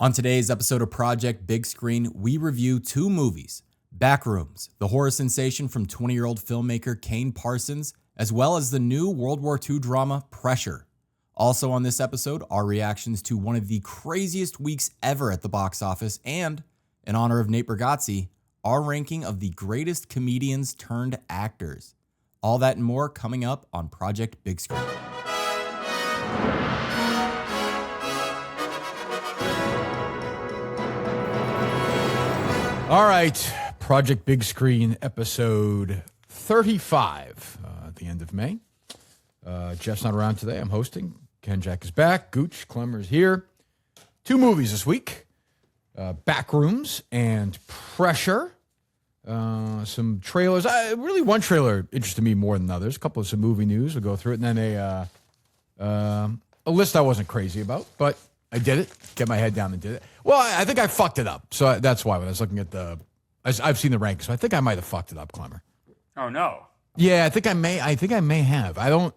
On today's episode of Project Big Screen, we review two movies, Backrooms, the horror sensation from 20-year-old filmmaker Kane Parsons, as well as the new World War II drama Pressure. Also on this episode, our reactions to one of the craziest weeks ever at the box office, and, in honor of Nate Bargatze, our ranking of the greatest comedians turned actors. All that and more coming up on Project Big Screen. All right, Project Big Screen, episode 35, at the end of May. Jeff's not around today. I'm hosting. Kenjac is back. Gooch, Klemmer is here. Two movies this week, Backrooms and Pressure. Some trailers. Really, one trailer interested me more than others. A couple of some movie news. We'll go through it. And then a list I wasn't crazy about, but I did it. Get my head down and did it. Well, I think I fucked it up. So that's why when I was looking at I've seen the rankings. So I think I might have fucked it up, Klemmer. Oh no. Yeah, I think I may have. I don't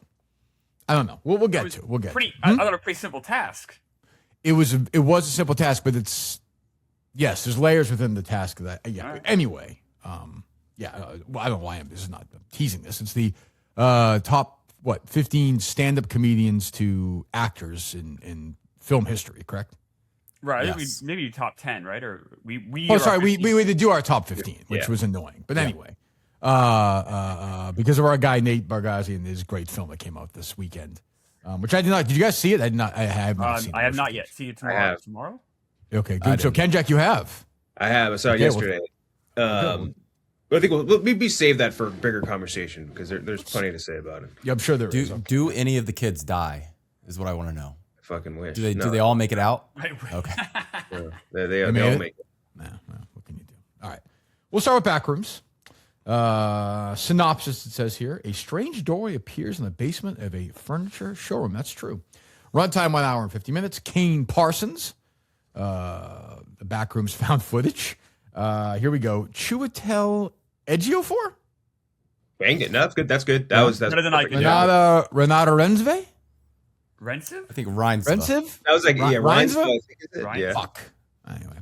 know. We'll get to it. We'll get. I thought a pretty simple task. It was a simple task, but yes, there's layers within the task of that. Yeah. Right. Anyway, I don't know why I'm teasing this. It's the top 15 stand-up comedians to actors in film history, correct? Right. Yes. Maybe top 10, right? Or we did do our top 15, which was annoying. But anyway, because of our guy Nate Bargatze and his great film that came out this weekend, which I did not. Did you guys see it? I did not. I have not seen it. I have not yet. See it tomorrow. I have. Tomorrow? Okay, good. So Kenjac, you have. I have. I saw it yesterday. But I think we'll maybe save that for a bigger conversation because there's plenty to say about it. Yeah, I'm sure there is. Do any of the kids die? Is what I want to know. I fucking wish. Do they all make it out? Right. Okay. Yeah, they all make it. Nah, what can you do? All right. We'll start with Backrooms. Synopsis, it says here, a strange doorway appears in the basement of a furniture showroom. That's true. Runtime 1 hour and 50 minutes. Kane Parsons. The Backrooms found footage. Here we go. Chiwetel Ejiofor? Bang it. No, that's good. That's good. That's better than I could do. Renata Rensve? Rensiv? I think Rein's Rensiv? That was like, Ryan's. I think is it. Ryan? Yeah. Fuck. Anyway.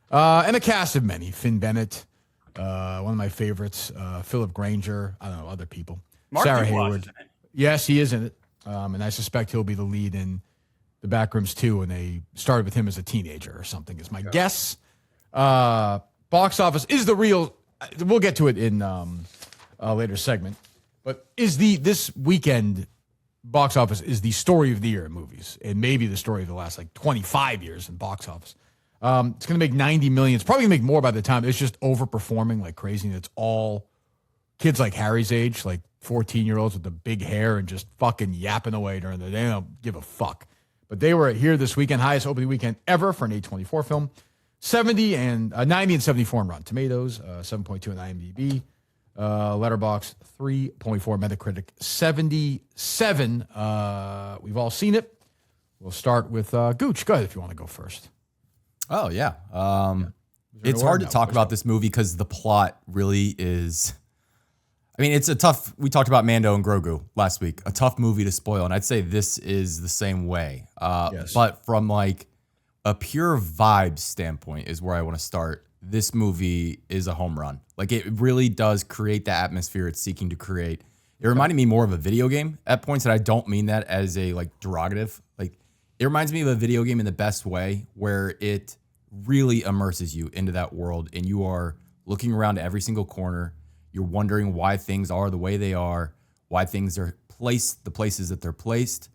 And a cast of many. Finn Bennett, one of my favorites. Philip Granger. I don't know, other people. Mark Sarah Dubois, Hayward. isn't it? Yes, he is in it. And I suspect he'll be the lead in the Backrooms 2, and they started with him as a teenager or something, is my guess. Box office is the real. We'll get to it in a later segment. But this weekend box office is the story of the year in movies, and maybe the story of the last 25 years in box office. It's going to make 90 million. It's probably going to make more by the time. It's just overperforming like crazy, and it's all kids like Harry's age, like 14-year-olds with the big hair and just fucking yapping away during the day. They don't give a fuck. But they were here this weekend, highest opening weekend ever for an A24 film. 90 and 74 on Rotten Tomatoes, 7.2 on IMDb. Letterboxd 3.4, Metacritic 77. We've all seen it. We'll start with Gooch. Go ahead if you want to go first. Oh, yeah. It's hard to talk about this movie because the plot really is... I mean, it's a tough... We talked about Mando and Grogu last week. A tough movie to spoil, and I'd say this is the same way. Yes. But from a pure vibe standpoint is where I want to start. This movie is a home run. It really does create the atmosphere it's seeking to create. It reminded me more of a video game at points, and I don't mean that as a derogative. It reminds me of a video game in the best way, where it really immerses you into that world, and you are looking around every single corner. You're wondering why things are the way they are, why things are placed the places that they're placed,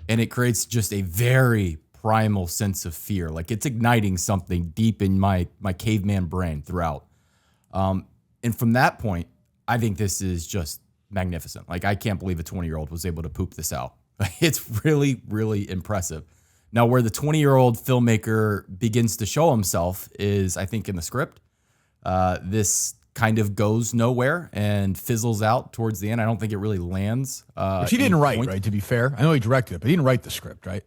and it creates just a very primal sense of fear. It's igniting something deep in my caveman brain throughout. And from that point, I think this is just magnificent. I can't believe a 20-year-old was able to poop this out. It's really, really impressive. Now, where the 20-year-old filmmaker begins to show himself is, I think, in the script. This kind of goes nowhere and fizzles out towards the end. I don't think it really lands. He didn't write, right, to be fair? I know he directed it, but he didn't write the script, right?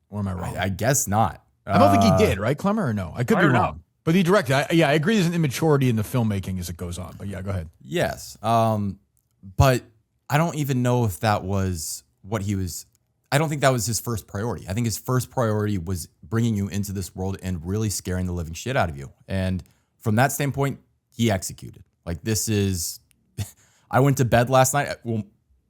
Or am I wrong? I guess not. I don't think he did, right, Klemmer, or no? I could be wrong. But he directed. I agree there's an immaturity in the filmmaking as it goes on. But yeah, go ahead. Yes. But I don't even know if that was what he was. I don't think that was his first priority. I think his first priority was bringing you into this world and really scaring the living shit out of you. And from that standpoint, he executed. Like, this is, I went to bed last night. Well,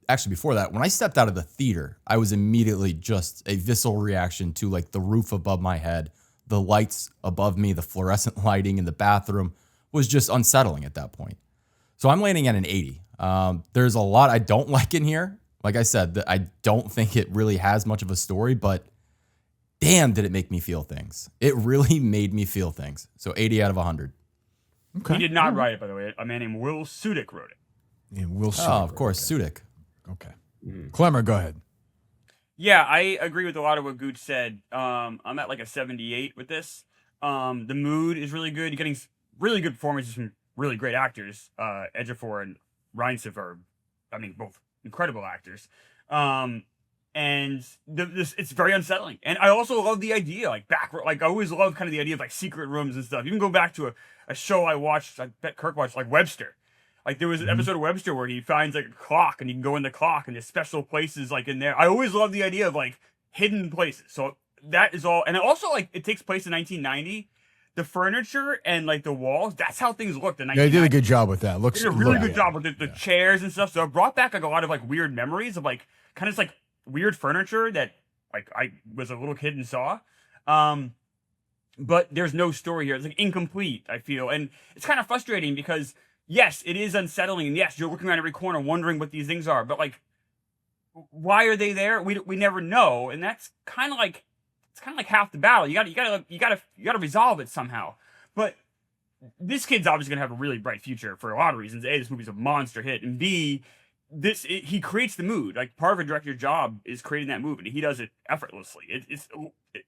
actually before that, when I stepped out of the theater, I was immediately just a visceral reaction to like the roof above my head, the lights above me, the fluorescent lighting in the bathroom was just unsettling at that point. So I'm landing at an 80. There's a lot I don't like in here. Like I said, I don't think it really has much of a story, but damn, did it make me feel things. It really made me feel things. So 80 out of 100. Okay. He did not write it, by the way. A man named Will Sudik wrote it. And Will Sudik. Oh, of course, Okay. Sudik. Okay. Clemmer, go ahead. Yeah, I agree with a lot of what Gooch said. I'm at like a 78 with this. The mood is really good. You're getting really good performances from really great actors. Ejiofor and Reinsif are, I mean, both incredible actors. And it's very unsettling. And I also love the idea, like I always love kind of the idea of like secret rooms and stuff. You can go back to a show I watched, I bet Kirk watched, like Webster. Like there was an episode of Webster where he finds like a clock and you can go in the clock and there's special places like in there. I always love the idea of like hidden places. So that is all. And it also like it takes place in 1990. The furniture and like the walls, that's how things looked in 1990. Yeah, they did a good job with that. They did a really good job with the chairs and stuff. So it brought back like a lot of like weird memories of like kind of like weird furniture that like I was a little kid and saw. But there's no story here. It's like incomplete, I feel. And it's kind of frustrating because yes, it is unsettling. And yes, you're looking around every corner wondering what these things are. But like, why are they there? We never know. And that's kind of like, it's kind of like half the battle. You gotta resolve it somehow. But this kid's obviously gonna have a really bright future for a lot of reasons. A, this movie's a monster hit, and B, he creates the mood. Like part of a director's job is creating that mood, and he does it effortlessly.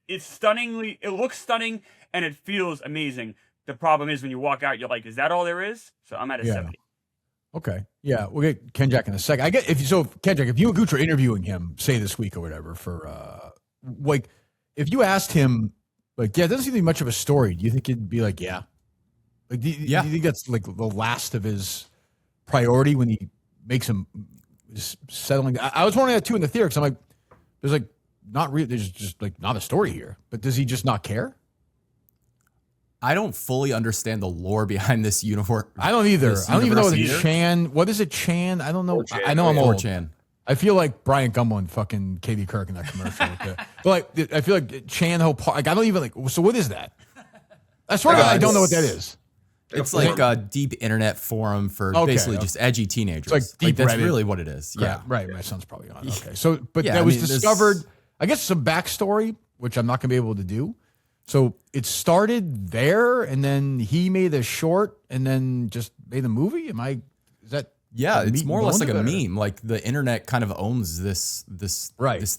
It's stunningly. It looks stunning, and it feels amazing. The problem is when you walk out, you're like, is that all there is? So I'm at a 70. Okay. Yeah, we'll get Kenjac in a second. I get Kenjac, if you and Gooch are interviewing him, say this week or whatever, for like. If you asked him, like, yeah, it doesn't seem to be much of a story, do you think he'd be like, yeah? Like, do you think that's like the last of his priority when he makes him settling? I was wondering that too in the theater because I'm like, there's like there's just like not a story here. But does he just not care? I don't fully understand the lore behind this universe. I don't either. I don't even know what either. Chan. What is it, Chan? I don't know. 4chan. I know I'm old. 4chan. I feel like Brian Gumbo and fucking Katie Kirk in that commercial. But like, I feel like Chan Ho Park. Like, I don't even like. So what is that? I swear to God, I don't know what that is. It's like a deep internet forum for basically just edgy teenagers. It's like deep that's Reddit. really what it is. Yeah. Right. My son's probably on. Okay. So, but Yeah, that I was mean, discovered. I guess some backstory, which I'm not going to be able to do. So it started there, and then he made a short, and then just made a movie. Is that? Yeah, the it's meat more or and less bones like a of it? meme. Like the internet kind of owns this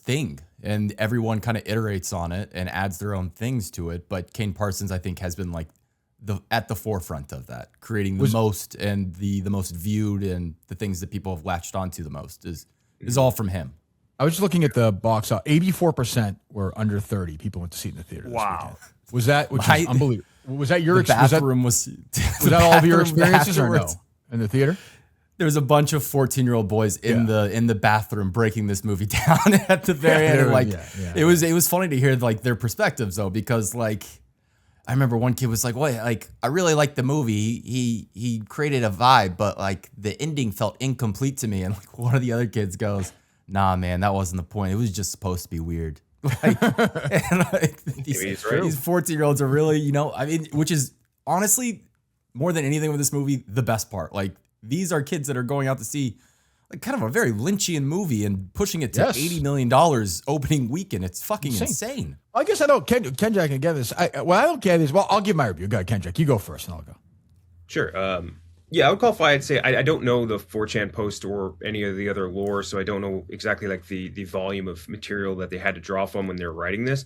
thing, and everyone kind of iterates on it and adds their own things to it. But Kane Parsons, I think, has been like at the forefront of that, creating the most and the most viewed and the things that people have latched onto the most is all from him. I was just looking at the box. 84% were under 30 people went to see it in the theater. This weekend. Was that which is unbelievable? Was that your The bathroom was that all of your experiences or no afterwards. in the theater? There was a bunch of 14-year-old boys in the bathroom breaking this movie down at the very end. Like it was funny to hear like their perspectives though, because like I remember one kid was like, "Well, like I really liked the movie. He created a vibe, but like the ending felt incomplete to me." And like one of the other kids goes, "Nah, man, that wasn't the point. It was just supposed to be weird." Like, and like these 14-year-olds are really, I mean, which is honestly more than anything with this movie, the best part. Like these are kids that are going out to see like kind of a very Lynchian movie and pushing it to $80 million opening weekend. It's fucking insane. I guess I don't. Kenjac can get this. What I don't get is, well, I'll give my review. Go ahead, Kenjac. You go first, and I'll go. Sure. Yeah, I would qualify. I'd say I don't know the 4chan post or any of the other lore, so I don't know exactly like the volume of material that they had to draw from when they were writing this.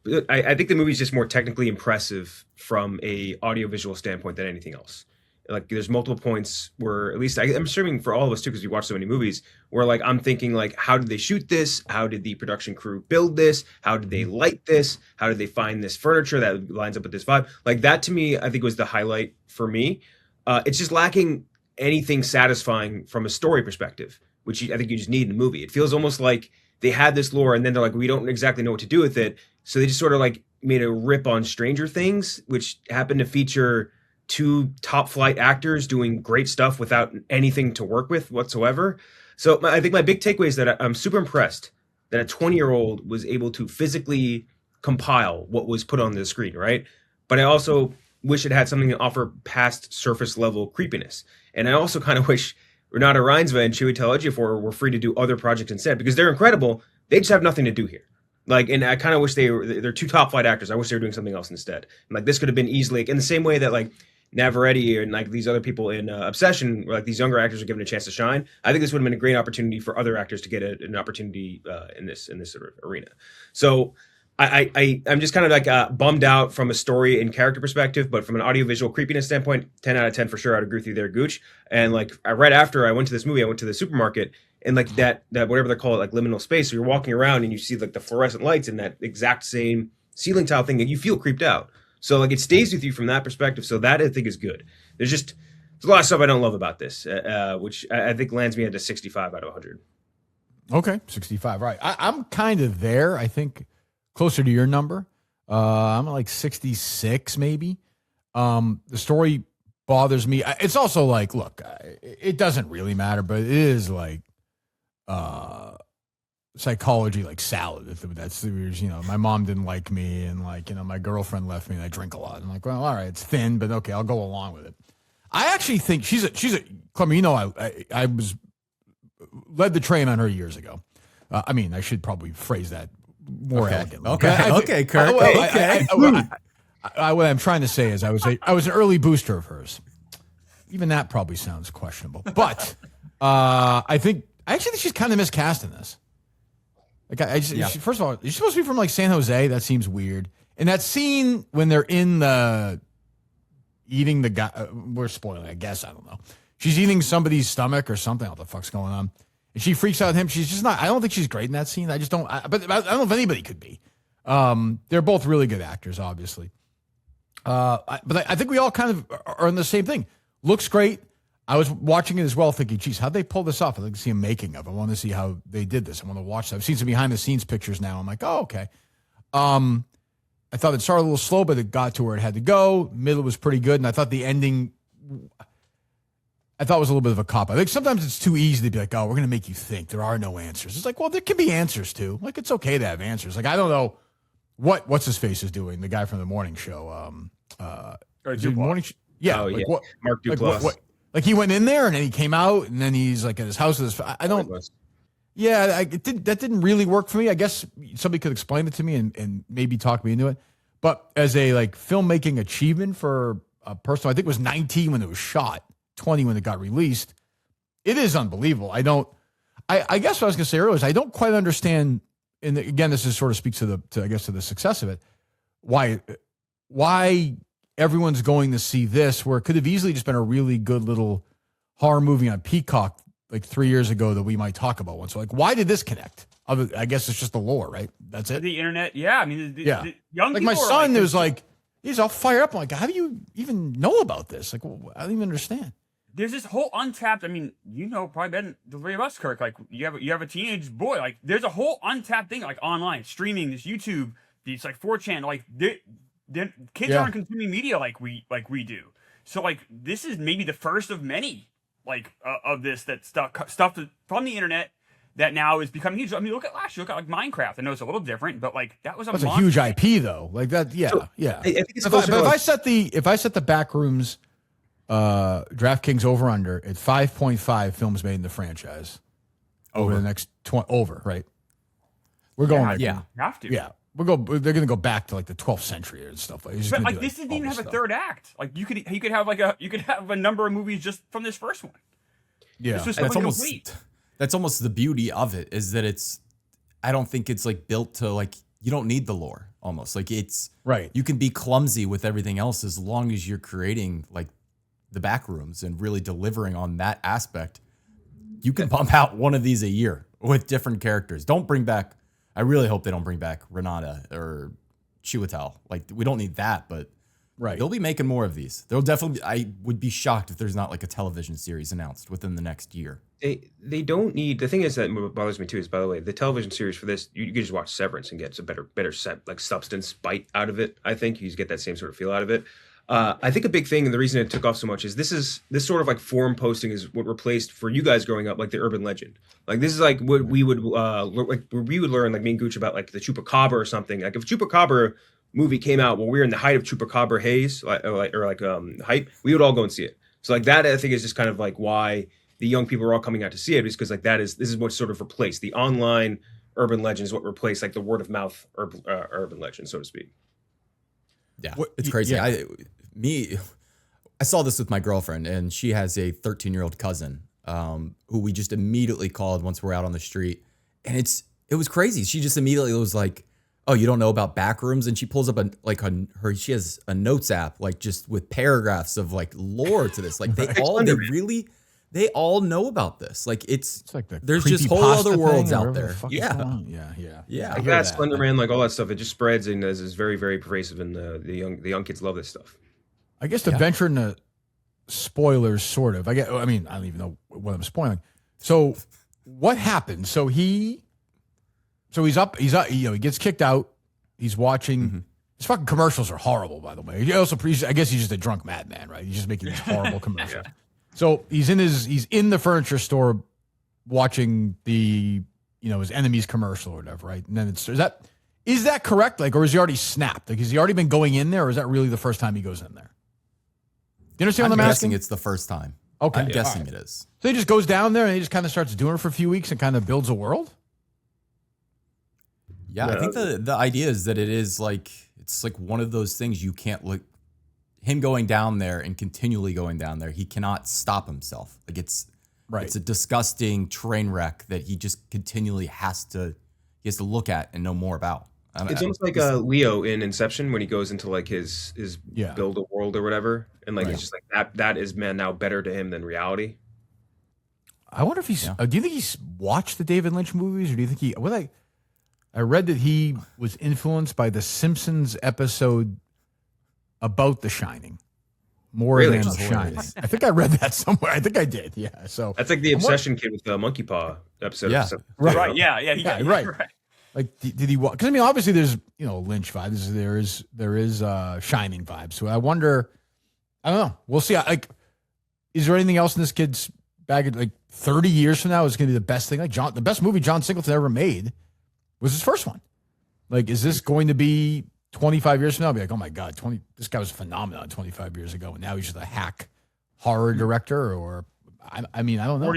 But I think the movie's just more technically impressive from a audiovisual standpoint than anything else. Like there's multiple points where, at least I'm assuming for all of us too, because we watch so many movies, where like I'm thinking like, how did they shoot this? How did the production crew build this? How did they light this? How did they find this furniture that lines up with this vibe? Like that to me, I think was the highlight for me. It's just lacking anything satisfying from a story perspective, which I think you just need in a movie. It feels almost like they had this lore and then they're like, we don't exactly know what to do with it. So they just sort of like made a rip on Stranger Things, which happened to feature two top flight actors doing great stuff without anything to work with whatsoever. So I think my big takeaway is that I'm super impressed that a 20-year-old was able to physically compile what was put on the screen, right? But I also wish it had something to offer past surface level creepiness. And I also kind of wish Renata Reinsve and Chiwetel Ejiofor were free to do other projects instead, because they're incredible. They just have nothing to do here. Like, and I kind of wish they're two top flight actors. I wish they were doing something else instead. And like, this could have been easily, like, in the same way that like Navarrete and like these other people in Obsession, where like these younger actors are given a chance to shine. I think this would have been a great opportunity for other actors to get an opportunity in this sort of arena. So I'm just kind of like bummed out from a story and character perspective, but from an audiovisual creepiness standpoint, 10 out of 10 for sure. I'd agree with you there, Gooch. And like right after I went to this movie, I went to the supermarket, and like that whatever they call it, like liminal space. So you're walking around and you see like the fluorescent lights and that exact same ceiling tile thing, and you feel creeped out. So like it stays with you from that perspective. So that I think is good. There's a lot of stuff I don't love about this, which I think lands me at a 65 out of 100. Okay, 65. Right. I'm kind of there. I think closer to your number. I'm at like 66 maybe. The story bothers me. It's also like, look, it doesn't really matter, but it is like psychology, like salad. That's, you know, my mom didn't like me, and like, you know, my girlfriend left me, and I drink a lot. I'm like, well, all right, it's thin, but okay, I'll go along with it. I actually think she's a Klemmer, you know, I was led the train on her years ago. I mean, I should probably phrase that more elegantly. Okay, Kirk. What I'm trying to say is I was an early booster of hers. Even that probably sounds questionable. But I actually think she's kind of miscast in this. Like, first of all, you're supposed to be from like San Jose. That seems weird. And that scene when they're in the eating the guy, we're spoiling, I guess. I don't know. She's eating somebody's stomach or something. What the fuck's going on? And she freaks out at him. She's just not. I don't think she's great in that scene. I just don't. But I don't know if anybody could be. They're both really good actors, obviously. But I think we all kind of are in the same thing. Looks great. I was watching it as well, thinking, geez, how'd they pull this off? I'd like to see a making of. I want to see how they did this. I want to watch that. I've seen some behind the scenes pictures now. I'm like, oh, okay. I thought it started a little slow, but it got to where it had to go. Middle was pretty good, and I thought the ending, I thought was a little bit of a cop. I think sometimes it's too easy to be like, oh, we're going to make you think there are no answers. It's like, well, there can be answers too. Like, it's okay to have answers. Like, I don't know what's his face is doing. The guy from the morning show. Yeah. Oh, like, yeah. what, Mark Duplass. Like he went in there and then he came out and then he's like at his house with his. I don't. Yeah, that didn't really work for me. I guess somebody could explain it to me and maybe talk me into it. But as a like filmmaking achievement for a person, I think it was 19 when it was shot, 20 when it got released. It is unbelievable. I guess what I was going to say earlier is I don't quite understand. And again, this is sort of speaks to the success of it. Why everyone's going to see this where it could have easily just been a really good little horror movie on Peacock like 3 years ago that we might talk about one. So like, why did this connect? I guess it's just the lore, right? That's it. The internet. Yeah. I mean, the young like people my son are was like, he's all fired up. I'm like, how do you even know about this? Like, well, I don't even understand. There's this whole untapped. I mean, you know, probably better than the three of us, Kirk. Like, you have a teenage boy. Like, there's a whole untapped thing, like online streaming, this YouTube, these like 4chan. Like, kids aren't consuming media like we do. So like, this is maybe the first of many like of this that stuff from the internet that now is becoming huge. I mean, look at last year. Look at like Minecraft. I know it's a little different, but like that's a huge IP though. Like that, yeah, so, yeah. I think it's if I set the Backrooms DraftKings over under at 5.5 films made in the franchise over the next 20 right? We're going You have to. Yeah. They're going to go back to like the 12th century and stuff. But like this didn't even have a third act. Like you could have a number of movies just from this first one. Yeah, that's almost the beauty of it is that I don't think it's like built to like, you don't need the lore almost like it's right. You can be clumsy with everything else as long as you're creating like the Backrooms and really delivering on that aspect. You can pump out one of these a year with different characters. I really hope they don't bring back Renata or Chiwetel. Like, we don't need that, but they'll be making more of these. There'll definitely I would be shocked if there's not like a television series announced within the next year. They don't need. The thing is that what bothers me too is, by the way, the television series for this, you can just watch Severance and get a better set, like substance bite out of it. I think you just get that same sort of feel out of it. I think a big thing, and the reason it took off so much, is this sort of like forum posting is what replaced for you guys growing up like the urban legend. Like this is like what we would learn, like me and Gooch, about like the Chupacabra or something. Like if a Chupacabra movie came out while we were in the height of Chupacabra haze or hype, we would all go and see it. So like that, I think, is just kind of like why the young people are all coming out to see it, is because like this is what sort of replaced the online urban legend, is what replaced like the word of mouth urban legend, so to speak. Yeah, it's crazy. Yeah. I saw this with my girlfriend, and she has a 13-year-old cousin who we just immediately called once we're out on the street, and it was crazy. She just immediately was like, "Oh, you don't know about Backrooms?" And she pulls up she has a notes app, like just with paragraphs of like lore to this. Like they all know about this. Like it's like there's just whole other worlds out there. Yeah. Yeah. Like that, Slender Man, like all that stuff, it just spreads and is very, very pervasive, and the young kids love this stuff. I guess to venture into spoilers, sort of. I mean, I don't even know what I'm spoiling. So what happened? So he's up. He gets kicked out. He's watching. His fucking commercials are horrible, by the way. I guess he's just a drunk madman, right? He's just making these horrible commercials. Yeah. So he's in the furniture store watching his enemy's commercial or whatever, right? And then is that correct? Like, or is he already snapped? Like, has he already been going in there, or is that really the first time he goes in there? Do you understand what I'm asking? Guessing it's the first time. Okay. I'm guessing it is. So he just goes down there and he just kind of starts doing it for a few weeks and kind of builds a world? Yeah, I think the idea is that it's like one of those things you can't look. Him going down there and continually going down there, he cannot stop himself. Like it's a disgusting train wreck that he just continually has to look at and know more about. It's almost like Leo in Inception when he goes into like his build a world or whatever, and like it's just like that is now better to him than reality. I wonder if he's. Do you think he's watched the David Lynch movies, or do you think he? Well, I read that he was influenced by the Simpsons episode about The Shining more than The Shining. I think I read that somewhere. I think I did. Yeah. So that's like the Obsession kid with the Monkey Paw episode. Yeah. Right. Yeah. Right. Like, did he? Because I mean, obviously, there's Lynch vibes. There is Shining vibes. So I wonder. I don't know. We'll see. Like, is there anything else in this kid's bag? Like 30 years from now is going to be the best thing. Like the best movie John Singleton ever made was his first one. Like, is this going to be 25 years from now? I'll be like, oh my God, this guy was a phenomenon 25 years ago, and now he's just a hack horror director, or I mean, I don't know.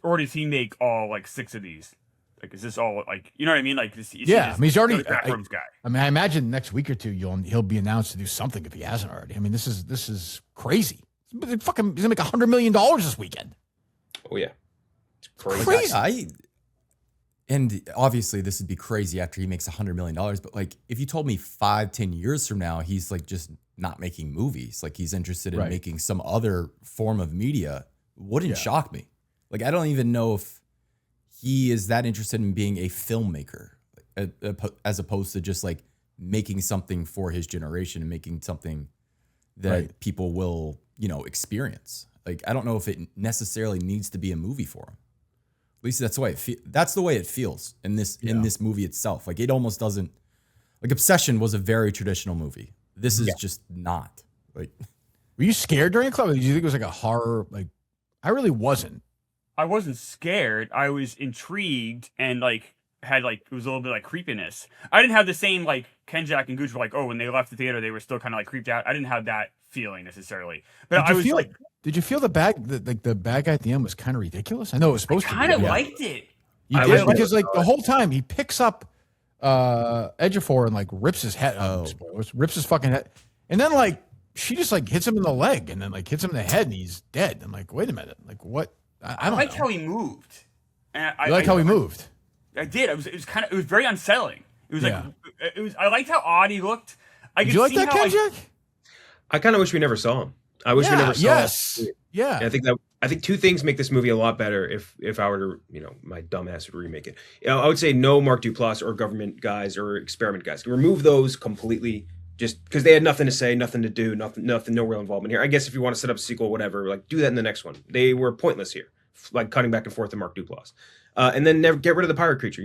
Or does he make all like 6 of these? Like, is this all like, you know what I mean? Like, I mean, he's already Backrooms guy. I mean, I imagine next week or two he'll be announced to do something if he hasn't already. I mean, this is crazy. He's gonna make $100 million this weekend. Oh yeah, it's crazy. And obviously this would be crazy after he makes $100 million. But like, if you told me 5-10 years from now, he's like just not making movies, like he's interested in making some other form of media, wouldn't shock me. Like, I don't even know if he is that interested in being a filmmaker as opposed to just like making something for his generation and making something that people will, experience. Like, I don't know if it necessarily needs to be a movie for him. At least that's the way that's the way it feels in this movie itself. Like, it almost doesn't. Like, Obsession was a very traditional movie. This is just not. Like, were you scared during a club? Did you think it was like a horror? Like, I really wasn't. I wasn't scared. I was intrigued and like had like, it was a little bit like creepiness. I didn't have the same like Kenjac and Gooch were like, oh, when they left the theater, they were still kind of like creeped out. I didn't have that feeling necessarily, but did you feel the bad guy at the end was kind of ridiculous? I know it was supposed to be. I kind of liked it. You did, because like the whole time he picks up Ejiofor and like rips his head. Spoilers, rips his fucking head, and then like she just like hits him in the leg and then like hits him in the head and he's dead. I'm like, wait a minute, like what? I don't liked know. how he moved. I liked how he moved. I did. It was very unsettling. It was I liked how odd he looked. Did you like that, Kenjac? I kind of wish we never saw him. I wish we never saw him. Yeah. I think 2 things make this movie a lot better if I were to, my dumb ass would remake it. I would say no Mark Duplass or government guys or experiment guys. Remove those completely, just because they had nothing to say, nothing to do, nothing, no real involvement here. I guess if you want to set up a sequel, whatever, like do that in the next one. They were pointless here. like cutting back and forth to Mark Duplass, and then never get rid of the pirate creature.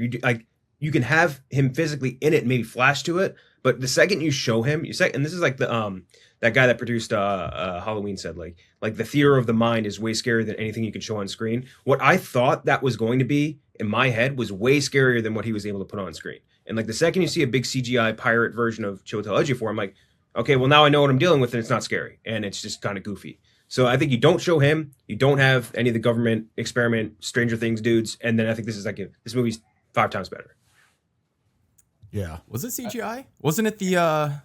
You can have him physically in it, and maybe flash to it, but the second you show him, and this is like the that guy that produced Halloween said, like the theater of the mind is way scarier than anything you can show on screen. What I thought that was going to be in my head was way scarier than what he was able to put on screen. And like the second you see a big CGI pirate version of Chiwetel Ejiofor, I'm like, okay, well now I know what I'm dealing with, and it's not scary, and it's just kind of goofy. So I think you don't show him, you don't have any of the government experiment, Stranger Things dudes, and then I think this is this movie's 5 times better. Yeah. Was it CGI? Wasn't it the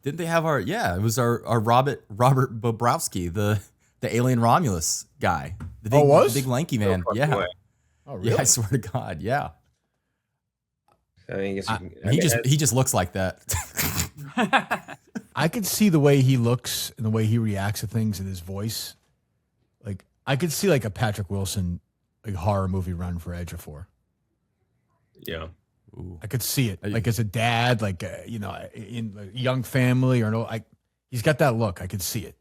didn't they have it was our Robert Bobrowski, the alien Romulus guy. The big, was? the big lanky man. No Yeah. way. Oh, really? Yeah, I swear to God, yeah. I guess He just looks like that. I could see the way he looks and the way he reacts to things and his voice. Like I could see like a Patrick Wilson like horror movie run for Ejiofor. yeah. Ooh. I could see it, like as a dad, like in a young family, or he's got that look. I could see it.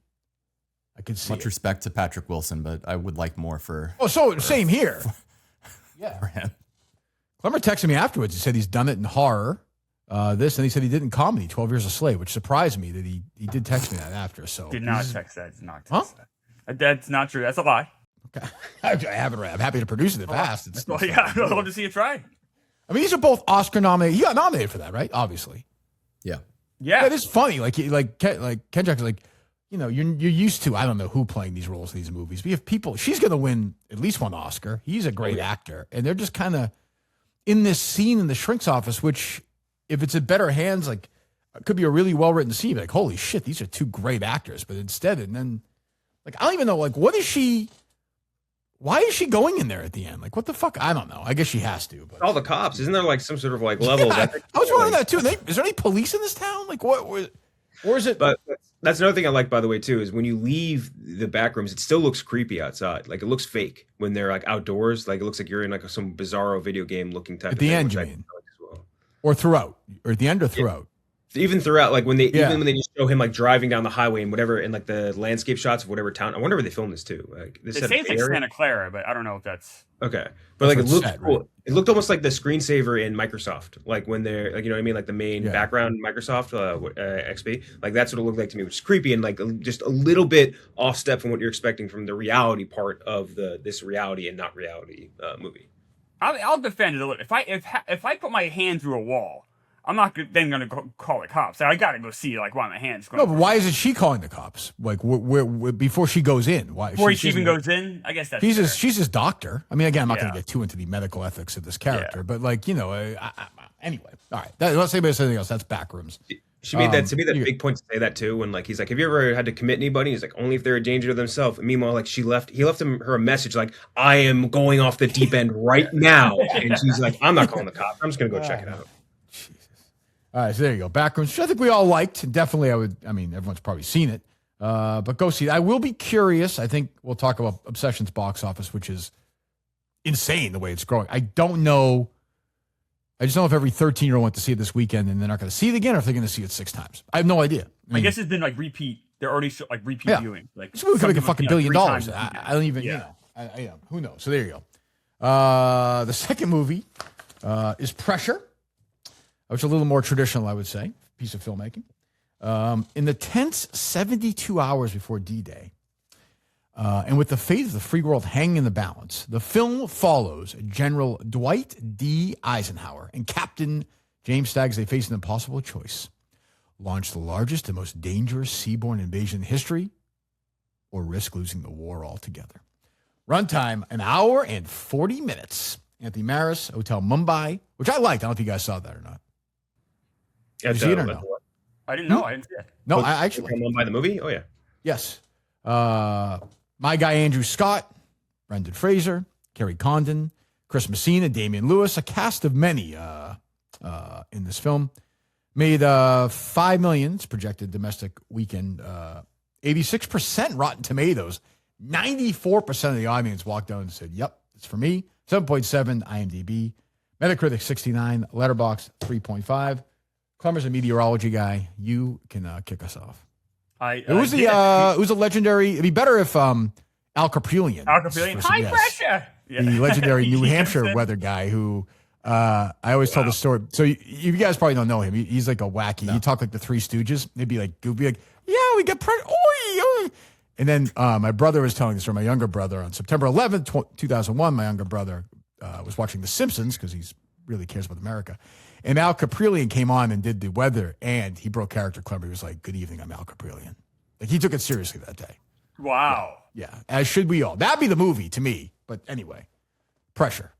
I could see Much it. respect to Patrick Wilson, but I would like more for Same here. for him. Klemmer texted me afterwards. He said he's done it in horror, and he said he did in comedy, 12 Years a Slave, which surprised me that he did text me that after. So Did not text that. Did not text that. That's not true. That's a lie. Okay. I'm happy to produce it if asked. It's Well, yeah, I'd love to see you try. I mean, these are both Oscar nominated. He got nominated for that, right? Obviously. Yeah. Yeah. That is funny. Like Kenjac is like, you're used to, I don't know who playing these roles in these movies. We have people, she's going to win at least one Oscar. He's a great actor. And they're just kind of in this scene in the shrink's office, which if it's in better hands, like it could be a really well-written scene. Like, holy shit, these are 2 great actors. But instead, and then like, I don't even know, like, why is she going in there at the end? Like, what the fuck? I don't know. I guess she has to. But All the cops, isn't there like some sort of like level? I was wondering that too. Is there any police in this town? Like, what? Or is it? But that's another thing I like, by the way, too, is when you leave the back rooms, it still looks creepy outside. Like it looks fake when they're like outdoors. Like it looks like you're in like some bizarro video game looking type. At of the thing, end, you which I mean? like as well. Or throughout, or at the end, or throughout. Even throughout, like when they just show him like driving down the highway and whatever, and like the landscape shots of whatever town. I wonder where they filmed this too. Like They say it's like Santa Clara, but I don't know if that's okay. But like it That's looked set, cool. right? It looked almost like the screensaver in Microsoft, like when they're like, you know what I mean, like the main Yeah. background in Microsoft XP. Like that's what it looked like to me, which is creepy and like just a little bit off step from what you're expecting from the reality part of this reality and not reality movie. I'll defend it a little. If I put my hand through a wall, I'm not then going to call the cops. I got to go see like why my hand's going. No, but why isn't she calling the cops? Like, where before she goes in? Why? Before she even goes in, I guess that's. She's his doctor. I mean, again, I'm not going Yeah. to get too into the medical ethics of this character, but like, anyway, all right. Let's say anything else. That's Backrooms. She made that big point to say that too. When like he's like, have you ever had to commit anybody? He's like, only if they're a danger to themselves. And meanwhile, like he left her a message like, I am going off the deep end right now, and she's like, I'm not calling the cops. I'm just gonna go check it out. All right, so there you go. Backrooms, which I think we all liked. Definitely, everyone's probably seen it. But go see it. I will be curious. I think we'll talk about Obsession's box office, which is insane the way it's growing. I don't know. I just don't know if every 13-year-old went to see it this weekend and they're not going to see it again, or if they're going to see it 6 times. I have no idea. I guess it's been like repeat. They're already repeat viewing. Like this movie could make a fucking $1 billion. 3 times. I don't even, who knows? So there you go. The second movie is Pressure, which is a little more traditional, I would say, piece of filmmaking. In the tense 72 hours before D-Day, and with the fate of the free world hanging in the balance, the film follows General Dwight D. Eisenhower and Captain James Stagg as they face an impossible choice. Launch the largest and most dangerous seaborne invasion in history, or risk losing the war altogether. Runtime, 1 hour and 40 minutes at the Maris Hotel Mumbai, which I liked. I don't know if you guys saw that or not. Did you see it or no? I didn't know. I didn't see it. No, I actually. Come on by the movie? Oh yeah. Yes. My guy Andrew Scott, Brendan Fraser, Kerry Condon, Chris Messina, Damian Lewis, a cast of many in this film. Made $5 million, its projected domestic weekend, 86% Rotten Tomatoes. 94% of the audience walked out and said, yep, it's for me. 7.7 IMDb. Metacritic 69, Letterboxd 3.5. Klemmer's a meteorology guy. You can kick us off. It was a legendary. It'd be better if Al Caprillion. Al Caprillion, high pressure. Yeah. The legendary New Hampshire Hansen. weather guy who I always tell the story. So you guys probably don't know him. He's like a wacky. He talked like the Three Stooges. They'd be like, yeah, we get pressure. And then my brother was telling this story. My younger brother on September 11th, 2001, my younger brother was watching The Simpsons because he really cares about America. And Al Caprillion came on and did the weather, and he broke character. Klemmer. He was like, "Good evening, I'm Al Caprillion." Like he took it seriously that day. Wow. Yeah, as should we all. That'd be the movie to me. But anyway, pressure.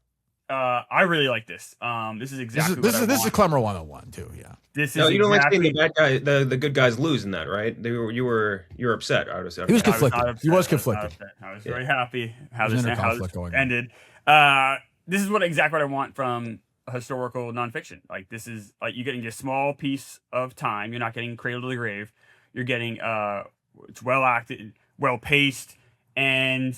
I really like this. This is exactly This is Klemmer 101 too. Yeah. This is No, you don't exactly, like seeing the bad guy, the good guys lose in that, right? You were upset. I would say He was I was not conflicted. upset. He was I was not conflicted. upset. I was very happy how There's this inner conflict going on. ended. This is exactly what I want from a historical nonfiction. Like this is like you're getting a small piece of time. You're not getting cradle to the grave. You're getting it's well acted, well paced, and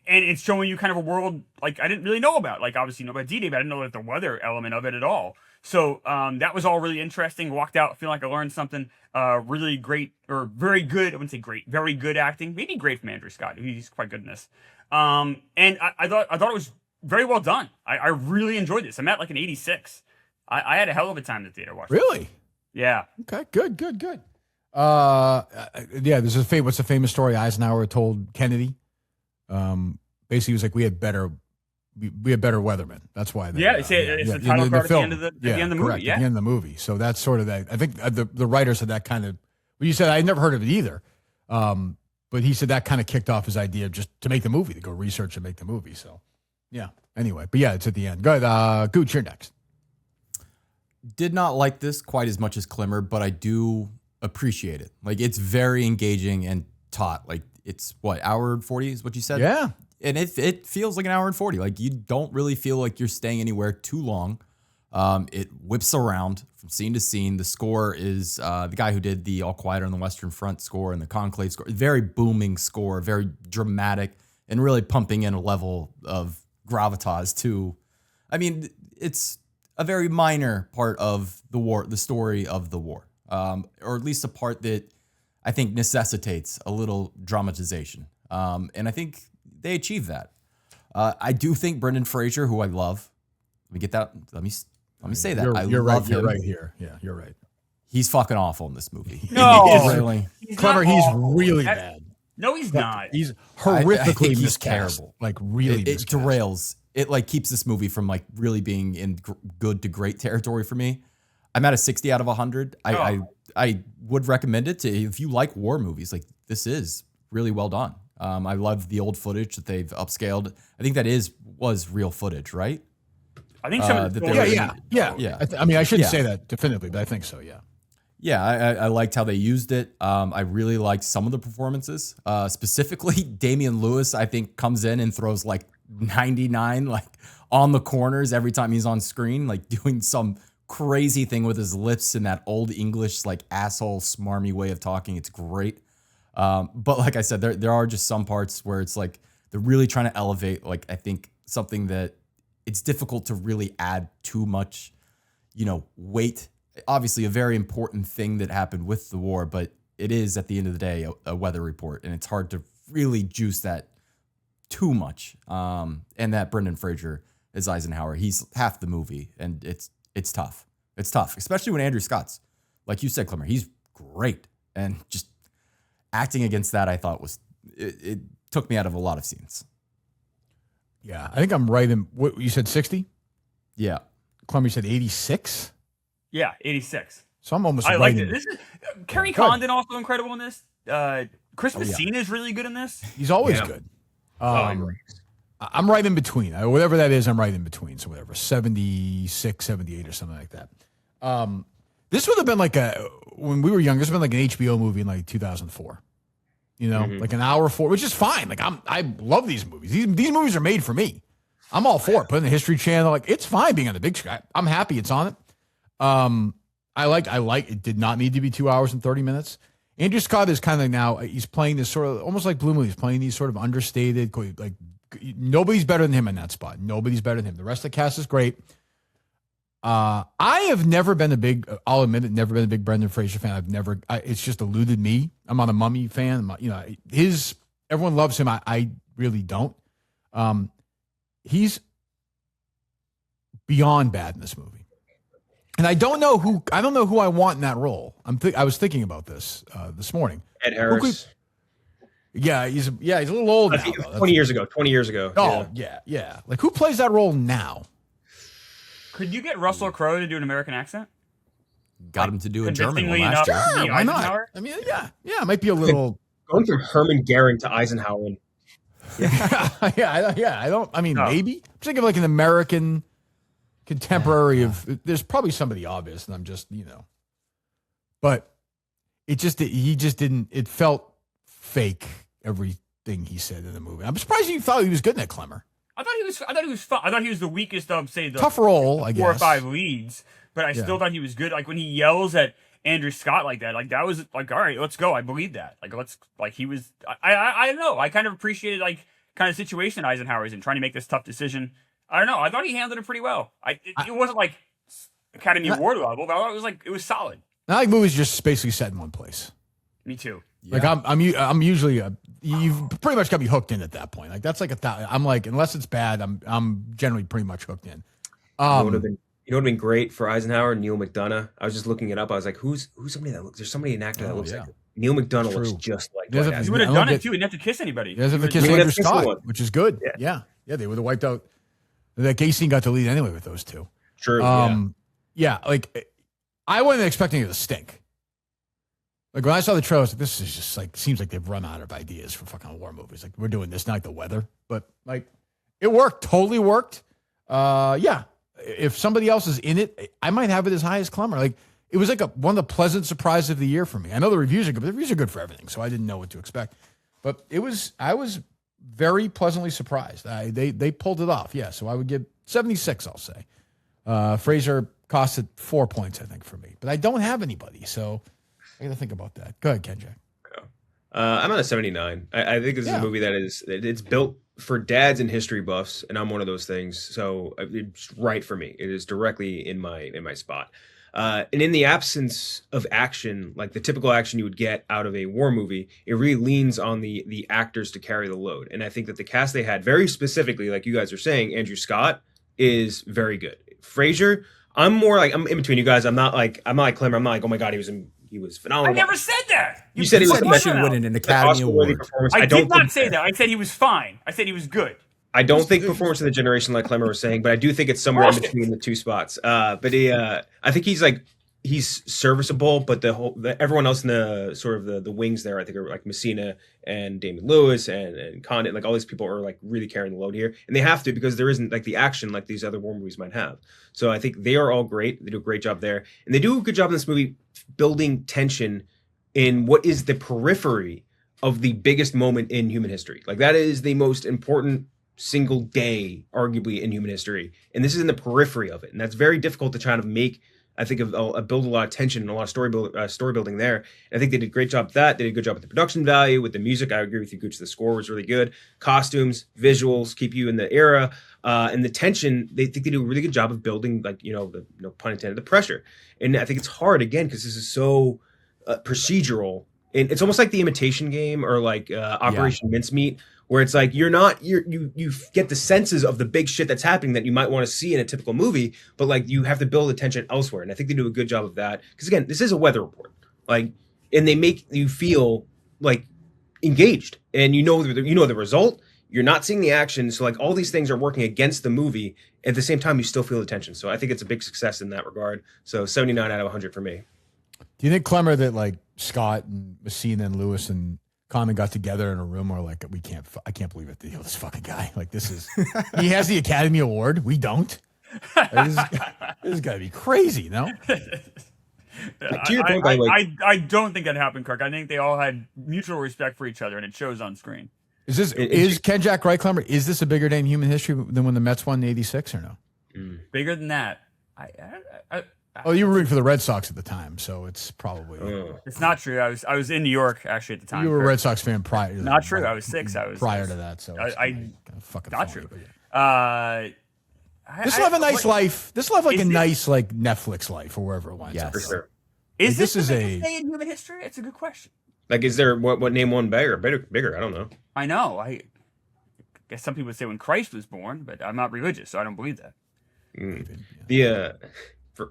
it's showing you kind of a world like I didn't really know about. Like obviously you know about D-Day, but I didn't know the weather element of it at all. So that was all really interesting. Walked out feeling like I learned something. Really great or very good. I wouldn't say great, very good acting. Maybe great from Andrew Scott. He's quite good in this. And I thought it was very well done. I really enjoyed this. I'm at like an 86. I had a hell of a time in the theater watching. Really? Yeah. Okay. Good. Yeah. There's what's the famous story Eisenhower told Kennedy? Basically, he was like, we had better weathermen. That's why. It's the title card at the end of the movie. Correct, Yeah. at the end of the movie. So that's sort of that. I think the writers had that kind of. Well, you said I never heard of it either, but he said that kind of kicked off his idea of just to make the movie, to go research and make the movie. So, yeah. Anyway, but yeah, it's at the end. Go ahead, Gooch, you're next. Did not like this quite as much as Klemmer, but I do appreciate it. Like it's very engaging and taut. Like it's hour and 40 is what you said? Yeah. And it feels like an hour and 40. Like you don't really feel like you're staying anywhere too long. It whips around from scene to scene. The score is the guy who did the All Quiet on the Western Front score and the Conclave score. Very booming score, very dramatic, and really pumping in a level of gravitas to. I mean, it's a very minor part of the war, the story of the war, or at least a part that I think necessitates a little dramatization. And I think they achieve that. I do think Brendan Fraser, who I love, let me get that. Let me say that. You're love right. him. You're right here. Yeah, you're right. He's fucking awful in this movie. No. Really. Clever. He's really bad. No, he's not. He's I horrifically think he's miscast. terrible. Like really, It miscast. derails. It like keeps this movie from like really being in good to great territory for me. I'm at a 60 out of 100. I would recommend it to if you like war movies. Like this is really well done. I love the old footage that they've upscaled. I think that was real footage, right? I think some of that the they Yeah. Yeah. I mean, I shouldn't Yeah. say that definitively, but I think so. Yeah. Yeah, I liked how they used it. I really liked some of the performances. Specifically, Damian Lewis, I think, comes in and throws like 99 like on the corners every time he's on screen, like doing some crazy thing with his lips in that old English like asshole smarmy way of talking. It's great. But like I said, there are just some parts where it's like they're really trying to elevate, like I think something that it's difficult to really add too much, weight. Obviously a very important thing that happened with the war, but it is at the end of the day a weather report, and it's hard to really juice that too much. And that Brendan Fraser as Eisenhower, he's half the movie, and it's tough. It's tough, especially when Andrew Scott's, like you said, Klemmer, he's great, and just acting against that, I thought it took me out of a lot of scenes. Yeah. I think I'm right in what you said, 60? Yeah. Clemmer, you said 86? Yeah, 86. So I'm almost I right like in. it. This is Kerry Good. Condon also incredible in this. Chris Oh, yeah. Messina is really good in this. He's always Yeah. good. Oh, I'm right in between. Whatever that is, I'm right in between. So whatever, 76, 78 or something like that. This would have been like when we were young, this would have been like an HBO movie in like 2004. Like an hour 4, which is fine. Like I love these movies. These movies are made for me. I'm all for it. Put in the History Channel. Like it's fine being on the big screen. I'm happy it's on it. I like it did not need to be 2 hours and 30 minutes. Andrew Scott is kind of now, he's playing this sort of, almost like Blue Moon. He's playing these sort of understated, like nobody's better than him in that spot. Nobody's better than him. The rest of the cast is great. I have never been I'll admit it, never been a big Brendan Fraser fan. It's just eluded me. I'm on a Mummy fan. His everyone loves him. I really don't. He's beyond bad in this movie. And I don't know who I want in that role. I was thinking about this this morning. Ed Harris. He's a little old now. 20 years ago. Oh, yeah. Like, who plays that role now? Could you get Russell Crowe to do an American accent? Got him to do a German one last year. Sure, why not? I mean, yeah, it might be a little going from Herman Goering to Eisenhower. Maybe. I'm thinking of like an American contemporary of. There's probably somebody obvious, and I'm just, but he just didn't. It felt fake. Everything he said in the movie. I'm surprised you thought he was good in that, Klemmer. I thought he was fun. I thought he was the weakest of, say, the tough role, I guess, 4 or 5 leads. But I still thought he was good. Like when he yells at Andrew Scott like that was like, all right, let's go. I believe that. He was. I don't know. I kind of appreciated kind of situation Eisenhower's in, trying to make this tough decision. I don't know. I thought he handled it pretty well. It wasn't like Academy Award level, but I thought it was solid. I like movies just basically set in one place. Me too. Like I'm usually you've pretty much got me hooked in at that point. Like that's like I'm like, unless it's bad, I'm generally pretty much hooked in. Would have been great for Eisenhower, Neil McDonough. I was just looking it up. I was like, who's somebody that looks? There's somebody an actor that looks like Neil McDonough looks just like. He would have done it too. He didn't have to kiss anybody. He doesn't have to kiss Andrew Scott, which is good. Yeah. They would have wiped out. That gay scene got to lead anyway with those two. True. Like I wasn't expecting it to stink. Like when I saw the trailer, I was like, this is just like, seems like they've run out of ideas for fucking war movies. Like we're doing this, not like The Weather, but like it worked, totally worked. If somebody else is in it, I might have it as high as Klemmer. Like it was like one of the pleasant surprises of the year for me. I know the reviews are good, but the reviews are good for everything, so I didn't know what to expect. But I was very pleasantly surprised. They pulled it off. Yeah, so I would give 76. I'll say. Fraser costed 4 points, I think, for me, but I don't have anybody, so I got to think about that. Go ahead, Kenjac. I'm on a 79. I think this is a movie it's built for dads and history buffs, and I'm one of those things. So it's right for me. It is directly in my spot. And in the absence of action, like the typical action you would get out of a war movie, it really leans on the actors to carry the load. And I think that the cast they had, very specifically, like you guys are saying, Andrew Scott is very good. Fraser, I'm in between you guys. I'm not like Klemmer. I'm not like, oh my god, he was phenomenal. I never said that. You said he should win an Academy Award. I did not say that. I said he was fine. I said he was good. I don't think performance of the generation, like Klemmer was saying, but I do think it's somewhere in between the two spots. But I think he's serviceable, but everyone else in the sort of the wings there, I think, are like Messina and Damon Lewis and Condit, like all these people are like really carrying the load here, and they have to because there isn't like the action like these other war movies might have. So I think they are all great. They do a great job there, and they do a good job in this movie building tension in what is the periphery of the biggest moment in human history. Like that is the most important single day, arguably, in human history, and this is in the periphery of it, and that's very difficult to try to make. I think build a lot of tension and a lot of story building there. And I think they did a great job with that. They did a good job with the production value, with the music. I agree with you, Gooch. The score was really good. Costumes, visuals, keep you in the era, and the tension. They think they do a really good job of building, like pun intended, the pressure. And I think it's hard again because this is so procedural, and it's almost like The Imitation Game or like Operation Mincemeat, where it's like you get the senses of the big shit that's happening that you might want to see in a typical movie, but like you have to build attention elsewhere. And I think they do a good job of that. Because again, this is a weather report. Like, and they make you feel like engaged. And you know the result. You're not seeing the action. So like all these things are working against the movie. At the same time, you still feel the tension. So I think it's a big success in that regard. So 79 out of 100 for me. Do you think, Klemmer, that like Scott and Messina and Lewis and Common got together in a room where like I can't believe it. This fucking guy, like this is he has the Academy Award. We don't. This is got to be crazy, no? To your point, by the way, I don't think that happened, Kirk. I think they all had mutual respect for each other, and it shows on screen. Is Kenjac right, Klemmer? Is this a bigger day in human history than when the Mets won in '86 or no? Bigger than that. Oh, you were rooting for the Red Sox at the time, so it's probably. It's not true. I was in New York actually at the time. You were a Red Sox fan prior. To not true. I was 6. Prior to that, so I fucking not funny, true. This will have a nice life. This will have like a nice Netflix life or wherever it winds up. Yes. For sure. Is this the is biggest day in human history? It's a good question. Like, is there what name one bigger? I don't know. I know. I guess some people would say when Christ was born, but I'm not religious, so I don't believe that.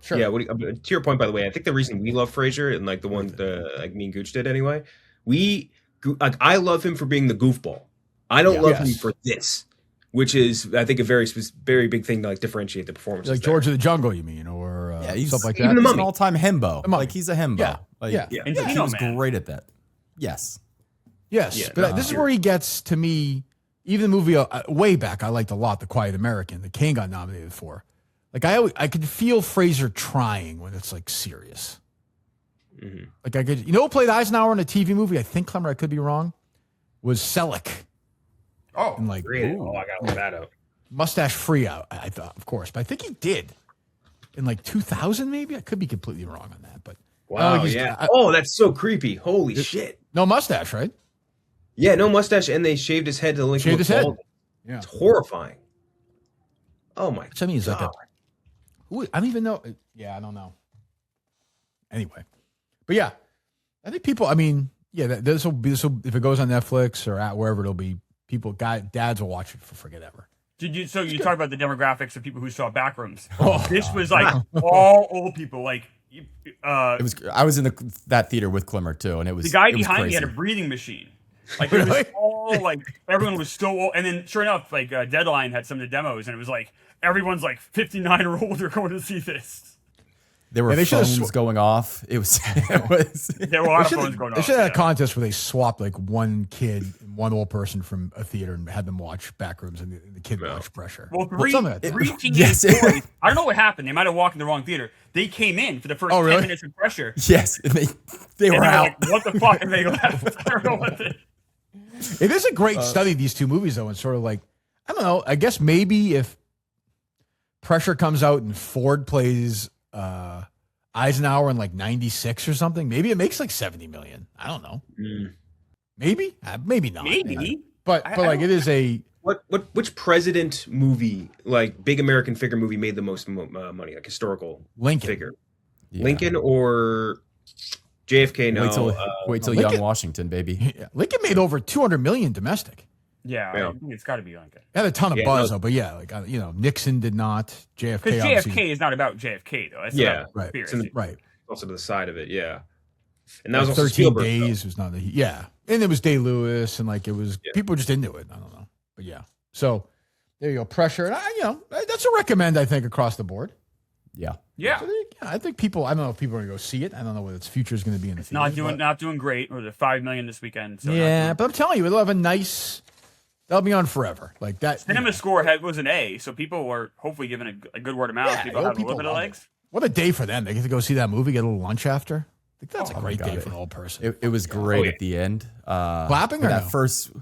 Sure. Yeah. To your point, by the way, I think the reason we love Frasier and like the one like me and Gooch did anyway, I love him for being the goofball. I don't love him for this, which is I think a very big thing to like differentiate the performance. Like George of the Jungle, you mean, or he's stuff like that. even the Mummy. He's an all-time himbo. Like he's a himbo. Yeah. Like, yeah. And he was great at that. Yes. But this is where he gets to me. Even the movie way back, I liked a lot. The Quiet American, that Kane got nominated for. Like I could feel Fraser trying when it's like serious. Mm-hmm. Like I could, who played Eisenhower in a TV movie? I think Klemmer, I could be wrong. Was Selleck. Oh, and like great! Oh, I gotta look that up. Mustache free out. I thought, of course, but I think he did in like 2000, maybe. I could be completely wrong on that, but wow, that's so creepy. Holy shit! No mustache, right? Yeah, no mustache, and they shaved his head to look shaved his head. Yeah, it's horrifying. Oh my! Which I mean, he's like I don't even know. Yeah, I don't know. Anyway, but yeah, I think people. I mean, yeah, this will if it goes on Netflix or at wherever it'll be. Dads will watch it for forget ever. You talk about the demographics of people who saw Backrooms. This was like all old people. Like it was. I was in that theater with Klemmer too, and it was the guy behind behind me had a breathing machine. Like it was all like everyone was so old, and then sure enough, like Deadline had some of the demos, and it was like everyone's like 59 or older going to see this. There were phones going off. It was. There were a lot of phones going off. They should have a contest where they swapped like one kid and one old person from a theater and had them watch Backrooms and the kid watched Pressure. Well, three teenage boys. I don't know what happened. They might have walked in the wrong theater. They came in for the first 10 minutes of Pressure. Yes, and they were out. Like, what the fuck? And they left. I don't know what they. It is a great study, these two movies, though, and sort of like, I don't know, I guess maybe if Pressure comes out and Ford plays Eisenhower in like 96 or something, maybe it makes like 70 million. I don't know. Maybe? Maybe not. Maybe. But like it is a... Which president movie, like big American figure movie, made the most money, like historical Lincoln. figure? Yeah. Lincoln or... JFK, no. Wait till Young Washington, baby. Yeah. Lincoln made over 200 million domestic. Yeah, I think it's got to be Lincoln. Had a ton of buzz, though, but yeah, like Nixon did not. JFK, because JFK is not about JFK though. It's about conspiracy. Right. Also to the side of it, yeah. And that like was also 13 Spielberg, Days was not and it was Day Lewis, and like it was people just into it. I don't know, but yeah. So there you go, Pressure, and that's a recommend. I think across the board. Yeah. So I think people. I don't know if people are going to go see it. I don't know what its future is going to be in the theater. Not doing great. Or the $5 million this weekend. So but I'm telling you, it'll have a nice. That'll be on forever. Like that. Cinema score was an A, so people were hopefully giving a good word of mouth. People have a little bit of legs. What a day for them! They get to go see that movie, get a little lunch after. I think that's a great day for an old person. It was great at the end. Clapping or that first.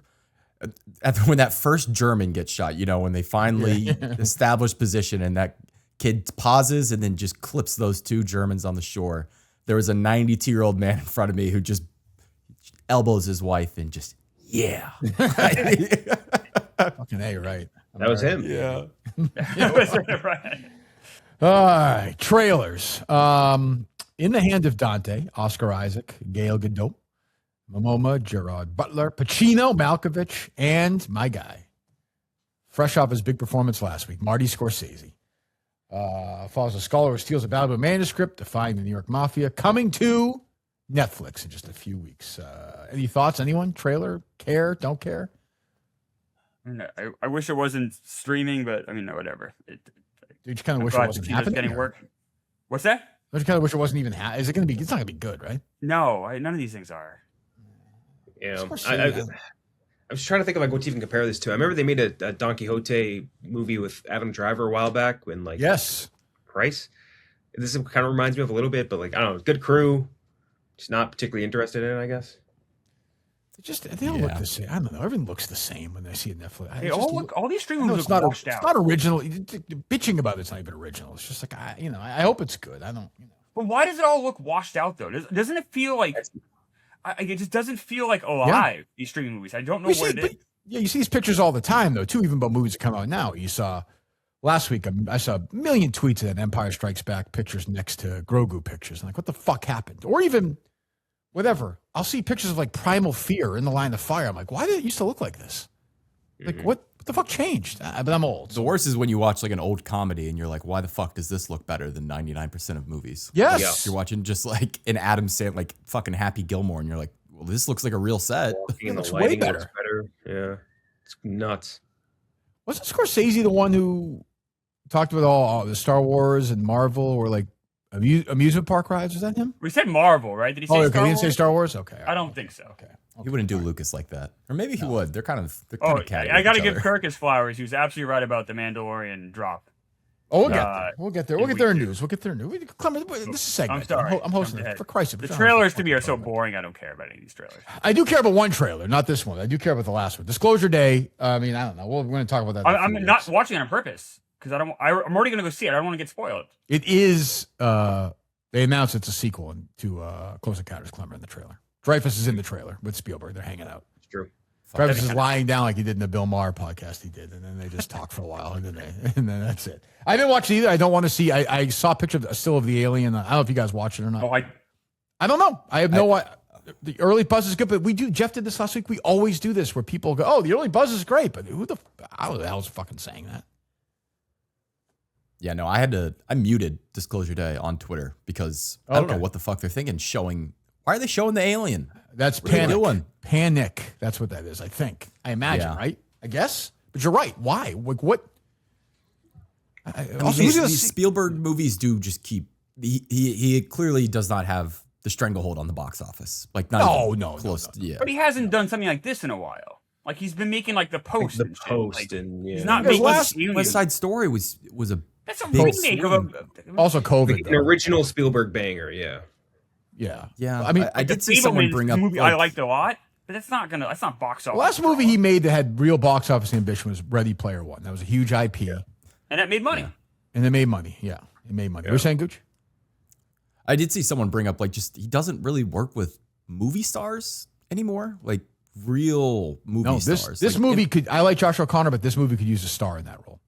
When that first German gets shot, when they finally establish position and that kid pauses and then just clips those two Germans on the shore. There was a 92-year-old man in front of me who just elbows his wife and just, Fucking A, right. That was him. Yeah. That was right. All right. Trailers. In the Hand of Dante, Oscar Isaac, Gail Gadot, Momoa, Gerard Butler, Pacino, Malkovich, and my guy. Fresh off his big performance last week, Marty Scorsese. Follows a scholar who steals a valuable manuscript, defying the New York Mafia, coming to Netflix in just a few weeks. Any thoughts, anyone? Trailer? Care? Don't care? I wish it wasn't streaming, but I mean, whatever. Dude, you kind of wish it wasn't happening? Getting work. What's that? Don't you kind of wish it wasn't even happening? Is it going to be? It's not going to be good, right? No, none of these things are. Yeah, I was trying to think of like what to even compare this to. I remember they made a Don Quixote movie with Adam Driver a while back when like Price. This kind of reminds me of a little bit, but like I don't know, good crew. Just not particularly interested in it, I guess. They all look the same. I don't know. Everything looks the same when they see it Netflix. All these streaming movies look washed out. It's not original. Bitching about it's not even original. It's just like I hope it's good. I don't. But why does it all look washed out though? Doesn't it feel like? It just doesn't feel like alive. These streaming movies. I don't know what it is. Yeah, you see these pictures all the time though too. Even about movies that come out now. You saw last week. I saw a million tweets of that Empire Strikes Back pictures next to Grogu pictures. I'm like, what the fuck happened? Or even whatever. I'll see pictures of like Primal Fear in the Line of Fire. I'm like, why did it used to look like this? Like, what the fuck changed? But I'm old. The worst is when you watch like an old comedy and you're like, why the fuck does this look better than 99% of movies? Yes. Yeah. You're watching just like an Adam Sandler, like fucking Happy Gilmore, and you're like, well, this looks like a real set. Walking and looks the way lighting better. looks better. Yeah, it's nuts. Wasn't Scorsese the one who talked about all the Star Wars and Marvel or like amusement park rides? Was that him? We said Marvel, right? Did he say Oh, okay. Star He didn't say Wars? Star Wars? Okay. I don't think so. Okay. He wouldn't do Lucas like that, or maybe he would. They're kind of Oh, catty I with got to each give other. Kirk his flowers. He was absolutely right about the Mandalorian drop. Oh, we'll get Uh, there. We'll get there. We'll in get their week news. We'll get their news. Clemmer, this is segment. I'm sorry. I'm hosting Jumped it. ahead. For Christ's sake. The trailers to me are so boring. I don't care about any of these trailers. I do care about one trailer, not this one. I do care about the last one. Disclosure Day. I mean, I don't know. We're going to talk about that. in a I'm few not weeks. watching it on purpose because I'm already going to go see it. I don't want to get spoiled. It is. They announced it's a sequel to Close Encounters. Clemmer in the trailer. Dreyfuss is in the trailer with Spielberg. They're hanging out. It's true. Dreyfuss is lying down like he did in the Bill Maher podcast he did, and then they just talk for a while, and then that's it. I didn't watch it either. I don't want to see. I saw a picture still of the alien. I don't know if you guys watched it or not. Oh, I don't know. I have no. The early buzz is good, but we do. Jeff did this last week. We always do this where people go, "Oh, the early buzz is great," but who the hell's fucking saying that? Yeah, no, I muted Disclosure Day on Twitter because I don't know Okay. what the fuck they're thinking. Why are they showing the alien? That's What are they panic. doing? Panic. That's what that is. I think. I imagine. Yeah. Right. I guess. But you're right. Why? Like what? Also, These Spielberg movies do just keep. He clearly does not have the stranglehold on the box office. Like not even close. Yeah, but he hasn't done something like this in a while. Like he's been making like the post. The and shit. post Like, and he's not Because making last aliens. West Side Story was a That's a big remake of a. also COVID. an Though. original Spielberg banger. Yeah. Yeah. yeah. I mean, I did see Fableman's someone bring up movie I liked a lot, but that's not box the office. last movie he made that had real box office ambition was Ready Player One. That was a huge IP, and that made money. and it made money. Yeah, it made money. We're saying Gooch. I did see someone bring up like just he doesn't really work with movie stars anymore, like real movie No, stars. this Like, movie could. I like Josh O'Connor, but this movie could use a star in that role.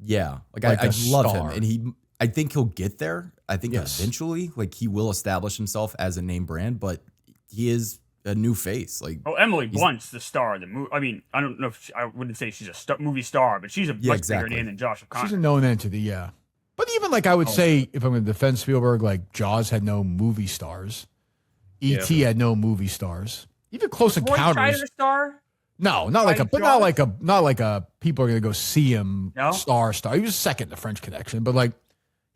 yeah, like Like I a love star. him, and I think he'll get there. I think Yes. eventually, like he will establish himself as a name brand, but he is a new face. Like Oh, Emily Blunt's the star of the movie. I mean, I don't know if I wouldn't say she's a movie star, but she's a much exactly. bigger name than Josh O'Connor. She's a known entity, yeah. But even like I would say, if I'm going to defend Spielberg, like Jaws had no movie stars, E.T. had no movie stars, even Close Roy Encounters. Scheider a star? No, not like a, Like but not like a. People are going to go see him. No? Star. He was second to French Connection, but like,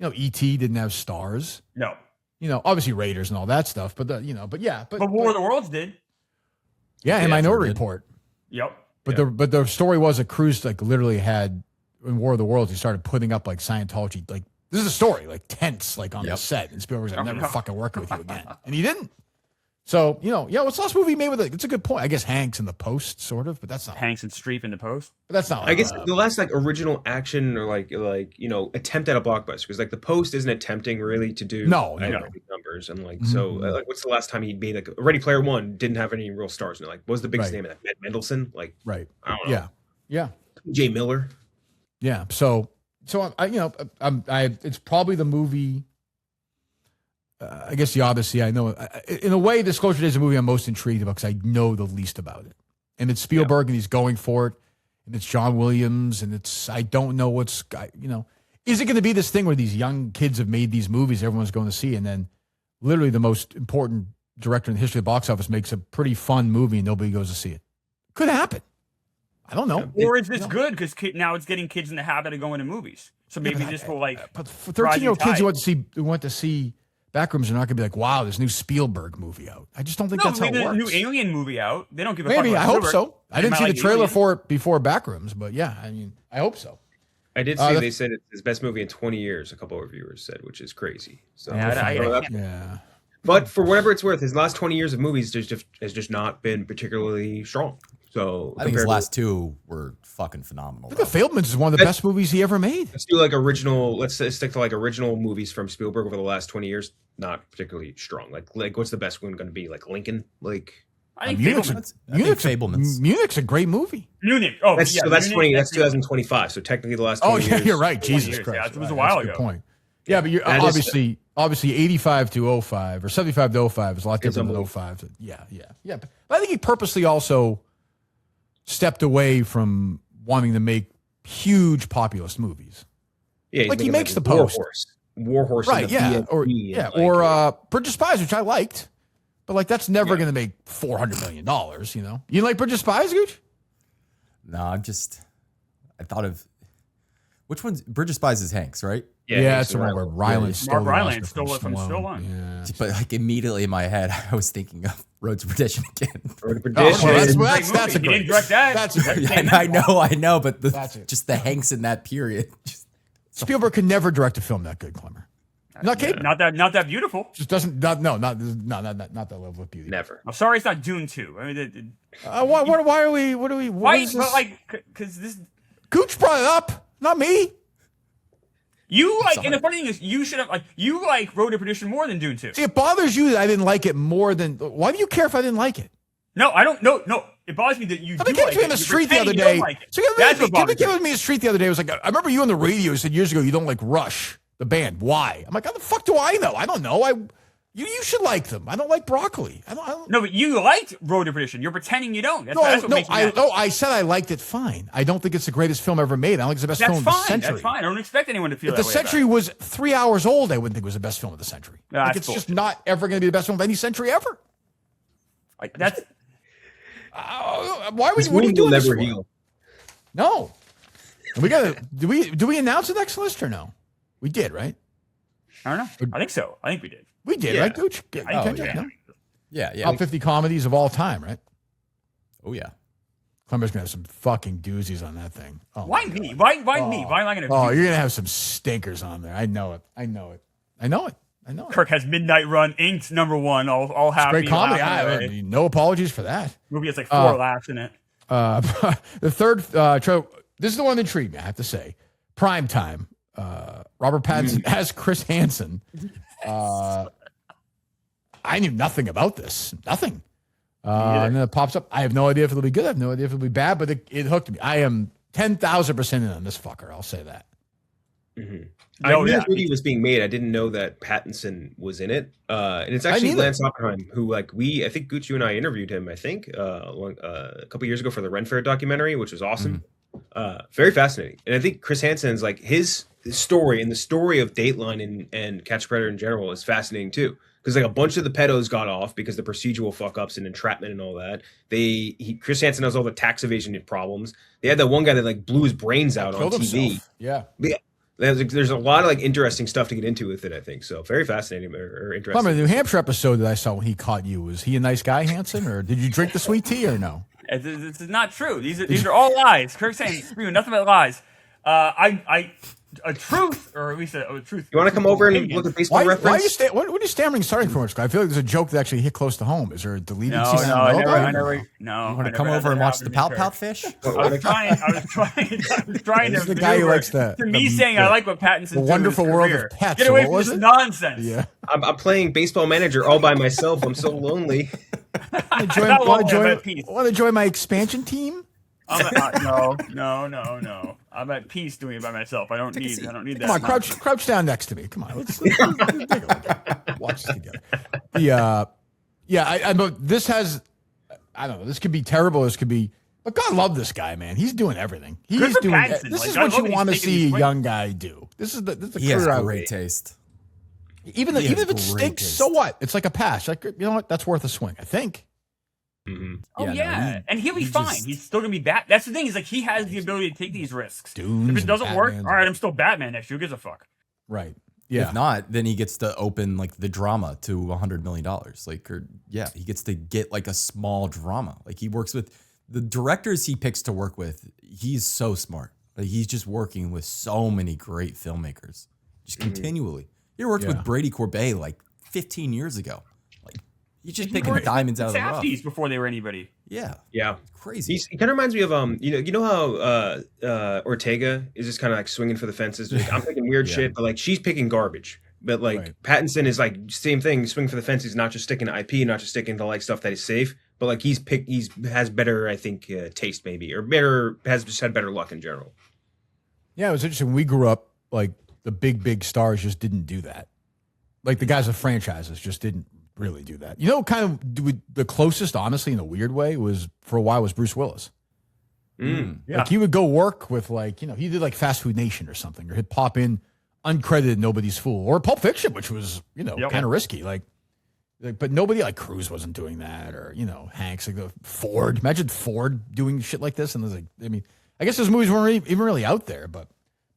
E.T. didn't have stars. No. Obviously Raiders and all that stuff, but but But War of the Worlds did. yeah, and Yeah, Minority sure did. Report. Yep. But the story was that Cruise like literally had in War of the Worlds he started putting up like Scientology like this is a story like tents like on the Yep. set and Spielberg's like I'm Oh, never no. fucking working with you again and he didn't. So what's the last movie he made with it? It's a good point. I guess Hanks in The Post sort of, but that's not. Hanks and Streep in the post. But that's not. I guess the last like original action or like attempt at a blockbuster because like the post isn't attempting really to do No. big numbers and like so like what's the last time he made like Ready Player One didn't have any real stars in it, like what was the biggest Right. name of that? Matt Mendelsohn, like Right. I don't know. Yeah. Jay Miller. Yeah. So it's probably the movie. I guess the Odyssey. I know in a way, Disclosure Day is a movie I'm most intrigued about because I know the least about it, and it's Spielberg and he's going for it, and it's John Williams, and I don't know is it going to be this thing where these young kids have made these movies everyone's going to see, and then literally the most important director in the history of the box office makes a pretty fun movie and nobody goes to see it? Could happen. I don't know. Or is this good because now it's getting kids in the habit of going to movies? So maybe this will But for 13-year-old kids who went to see Backrooms are not going to be like, wow, this new Spielberg movie out. I just don't think that's how it maybe works. there's a new Alien movie out. They don't give a fuck. Maybe. about I hope Spielberg. so. I didn't They see might the like trailer Alien. for it before Backrooms, but yeah, I mean, I hope so. I did Uh, see that's- they said it's his best movie in 20 years. A couple of reviewers said, which is crazy. So, Yeah, Yeah. but for whatever it's worth, his last 20 years of movies has just not been particularly strong. So I think his compared to- last two were fucking phenomenal. I think The Fablemans is one of the best movies he ever made. Let's do like original. Let's stick to like original movies from Spielberg over the last 20 years. Not particularly strong. Like what's the best one going to be? Like Lincoln. Like I think Munich's, Fableman's- Fableman's. Munich's a great movie. Munich. Oh, that's yeah, so that's Munich, 20. That's 2025. So technically the last. 20 Oh, yeah, years, you're right. 20 Jesus years, Christ. yeah, it was a Right, while that's good ago. point. Yeah, but you're That is- obviously 85 to 05 or 75 to 05 is a lot It's different than 05. Yeah. But I think he purposely also stepped away from wanting to make huge populist movies. Yeah, he's Like, he making, makes the War post. Horse. War Horse. Right, and the yeah. BFG and, Or Bridge of Spies, which I liked. But, like, that's never going to make $400 million, you know? You like Bridge of Spies, Gooch? No, I thought of which one's Bridge of Spies is Hank's, right? Yeah, it's the one where Rylance stole Mark the Rylance Oscar stole it from Stallone. Stallone. Yeah. But like immediately in my head, I was thinking of Road to Perdition again. Road to Oh, well, Perdition. that's a He great. didn't direct that. That's a great. And I know, but That's it. just the Hanks in that period. Spielberg could never direct a film that good, Klemmer. Not capable. Not that beautiful. Just doesn't. Not that level of beauty. Never. I'm sorry, it's not Dune 2. I mean, Why are we? What are we? What why? is this? But like, because this. Gooch brought it up, not me. You like, and the funny thing is, you should have you like Road to Perdition more than Dune 2. See, it bothers you that I didn't like it more than. Why do you care if I didn't like it? No, I don't. No, it bothers me that you. Somebody do came to me on the You're street the other pretending you day. don't like it. So That's what somebody bothers came me. with me on the street the other day. It was like, I remember you on the radio said years ago you don't like Rush, the band. Why? I'm like, how the fuck do I know? I don't know. You should like them. I don't like broccoli. I don't. No, but you liked Road to Perdition. You're pretending you don't. That's what makes me mad. I said I liked it fine. I don't think it's the greatest film ever made. I don't think it's the best film of the century. That's fine. I don't expect anyone to feel If that the way century about it. was 3 hours old, I wouldn't think it was the best film of the century. No, Like, that's it's just bullshit. not ever going to be the best film of any century ever. Like that's Why would This what are you wound will doing this never for? heal. No. We got to. Do we announce the next list or no? We did, right? I don't know. I think so. I think we did. We did, Yeah. right, Gooch? I think Kenjac, we no? did. Yeah. Top 50 comedies of all time, right? Oh yeah. Klemmer's gonna have some fucking doozies on that thing. Oh, Why my me? God. Why me? Why am I going to? Oh, you're gonna have some stinkers on there. I know it. Kirk has Midnight Run, Inked #1, all happy. Great comedy. laughing away. I mean, no apologies for that. Movie has like 4 laughs in it. The third, this is the one that intrigued me, I have to say. Prime Time. Robert Pattinson as Chris Hansen. I knew nothing about this. Nothing. And then it pops up. I have no idea if it'll be good. I have no idea if it'll be bad, but it hooked me. I am 10,000% in on this fucker. I'll say that. I knew this movie was being made. I didn't know that Pattinson was in it. And it's actually Lance Oppenheim, who I think Gooch, you and I interviewed him, I think, a couple years ago for the Ren Fair documentary, which was awesome. Very fascinating. And I think Chris Hansen's like his story and the story of Dateline and Catch a Predator in general is fascinating too. Because like a bunch of the pedos got off because the procedural fuck ups and entrapment and all that. Chris Hansen has all the tax evasion problems. They had that one guy that like blew his brains out on TV. Himself. Yeah. There's a lot of like interesting stuff to get into with it, I think. So very fascinating or interesting. Klemmer, the New Hampshire episode that I saw when he caught you, was he a nice guy, Hansen, or did you drink the sweet tea or no? This is not true. These are all lies. Kirk's saying screaming nothing but lies. A truth, or at least a truth. You want to come over and look at baseball Why are reference? you what are you stammering starting for? I feel like there's a joke that actually hit close to home. Is there a deleted No, scene? I don't know about? never. You want to come over and watch the Pout Pout Fish? I was trying This is to the guy who maneuver likes that. to me saying I like what Pattinson's doing The Wonderful with his World career. of Pets. Get So away what from was this it? nonsense. Yeah. I'm playing baseball manager all by myself. I'm so lonely. Want to join my expansion team? No. I'm at peace doing it by myself. I don't need that. Come on, crouch down next to me. Come on, let's take a look at it. Watch this together. This has, I don't know. This could be terrible. This could be, but God love this guy, man. He's doing everything. He's for doing. Pattinson. This is I what love you that want to he's taking see these a young guy do. This is the He has career I great would- taste. Even He has if it great stinks, taste. so what? It's like a pass. Like, you know what? That's worth a swing. I think. And he'll be he fine. just- He's still gonna be Bat. That's the thing. Is like he has the ability to take these risks. Dunes If it doesn't and work, Batmans. all right, I'm still Batman next year. Who gives a fuck? Right. Yeah. If not, then he gets to open like the drama to $100 million. He gets to get like a small drama. Like he works with the directors he picks to work with. He's so smart. Like he's just working with so many great filmmakers, just continually. He worked with Brady Corbet like 15 years ago. Like he's just picking diamonds out of the rough. Safdies before they were anybody. Yeah. Crazy. He kind of reminds me of you know how Ortega is just kind of like swinging for the fences. Like, I'm picking weird shit, but like she's picking garbage. But like Pattinson is like same thing, swinging for the fences, not just sticking to IP, not just sticking to like stuff that is safe, but like he's has better, I think, taste maybe, or has just had better luck in general. Yeah, it was interesting. We grew up like the big stars just didn't do that. Like the guys with franchises just didn't really do that. You know, kind of the closest, honestly, in a weird way, was for a while was Bruce Willis. Yeah. Like he would go work with like, you know, he did like Fast Food Nation or something, or he'd pop in uncredited Nobody's Fool, or Pulp Fiction, which was, you know, kind of risky. Like, but nobody like Cruise wasn't doing that, or, you know, Hanks, like Ford. Imagine Ford doing shit like this. And there's like, I mean, I guess those movies weren't even really out there, but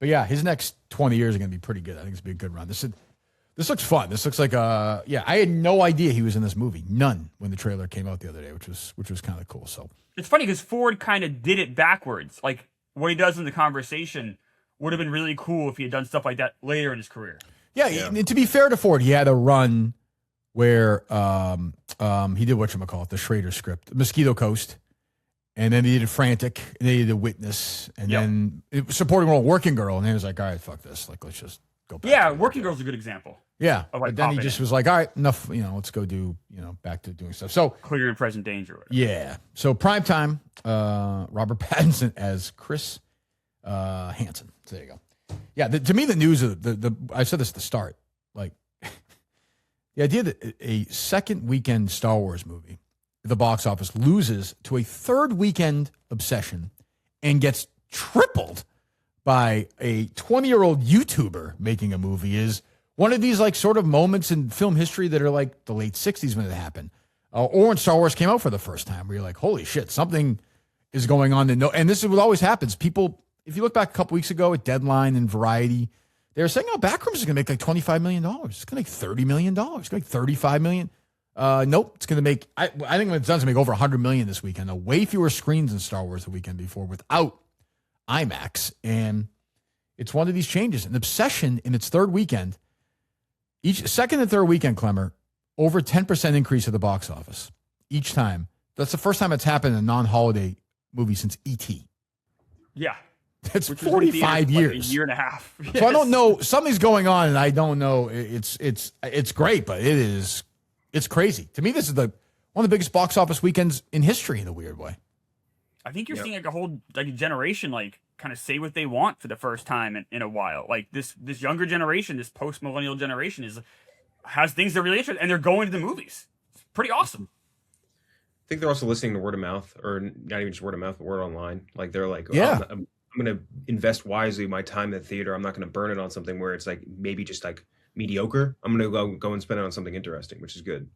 yeah, his next 20 years are going to be pretty good. I think it's going to be a good run. This looks fun. This looks like I had no idea he was in this movie. None when the trailer came out the other day, which was kind of cool. So it's funny because Ford kind of did it backwards. Like what he does in the conversation would have been really cool if he had done stuff like that later in his career. Yeah. And to be fair to Ford, he had a run where he did whatchamacallit, the Schrader script, Mosquito Coast, and then he did Frantic, and then he did Witness, and then supporting role Working Girl, and then he was like, all right, fuck this. Like, let's just go back. Yeah, Working Girl's a good example. Yeah. Of like But then he popping just in. was like, all right, enough, you know, let's go do, you know, back to doing stuff. So Clear and Present Danger. Or whatever. yeah. So primetime, Robert Pattinson as Chris Hansen. So there you go. Yeah, to me, the news of the I said this at the start, like the idea that a second weekend Star Wars movie at the box office loses to a third weekend obsession and gets tripled by a 20-year-old YouTuber making a movie is one of these like sort of moments in film history that are like the late 60s when it happened. Or when Star Wars came out for the first time, where you're like, holy shit, something is going on. And this is what always happens. People, if you look back a couple weeks ago at Deadline and Variety, they were saying, Backrooms is going to make like $25 million. It's going to make $30 million. It's going to make $35 million. Nope. It's going to make, I think when it's done, it's going to make over $100 million this weekend. Way fewer screens than Star Wars the weekend before without IMAX. And it's one of these changes. An obsession in its third weekend, each second and third weekend, Klemmer, over 10% increase at the box office each time. That's the first time it's happened in a non-holiday movie since E.T. Yeah. That's Which was 45 in theaters for, years. Like a year and a half. So I don't know. Something's going on, and I don't know. It's great, but it's crazy. To me, this is one of the biggest box office weekends in history in a weird way. I think you're seeing like a whole like a generation like kind of say what they want for the first time in a while. Like this younger generation, this post millennial generation has things they're really interested in, and they're going to the movies. It's pretty awesome. I think they're also listening to word of mouth, or not even just word of mouth, but word online. Like they're like, I'm going to invest wisely my time in the theater. I'm not going to burn it on something where it's like maybe just like mediocre. I'm going to go and spend it on something interesting, which is good.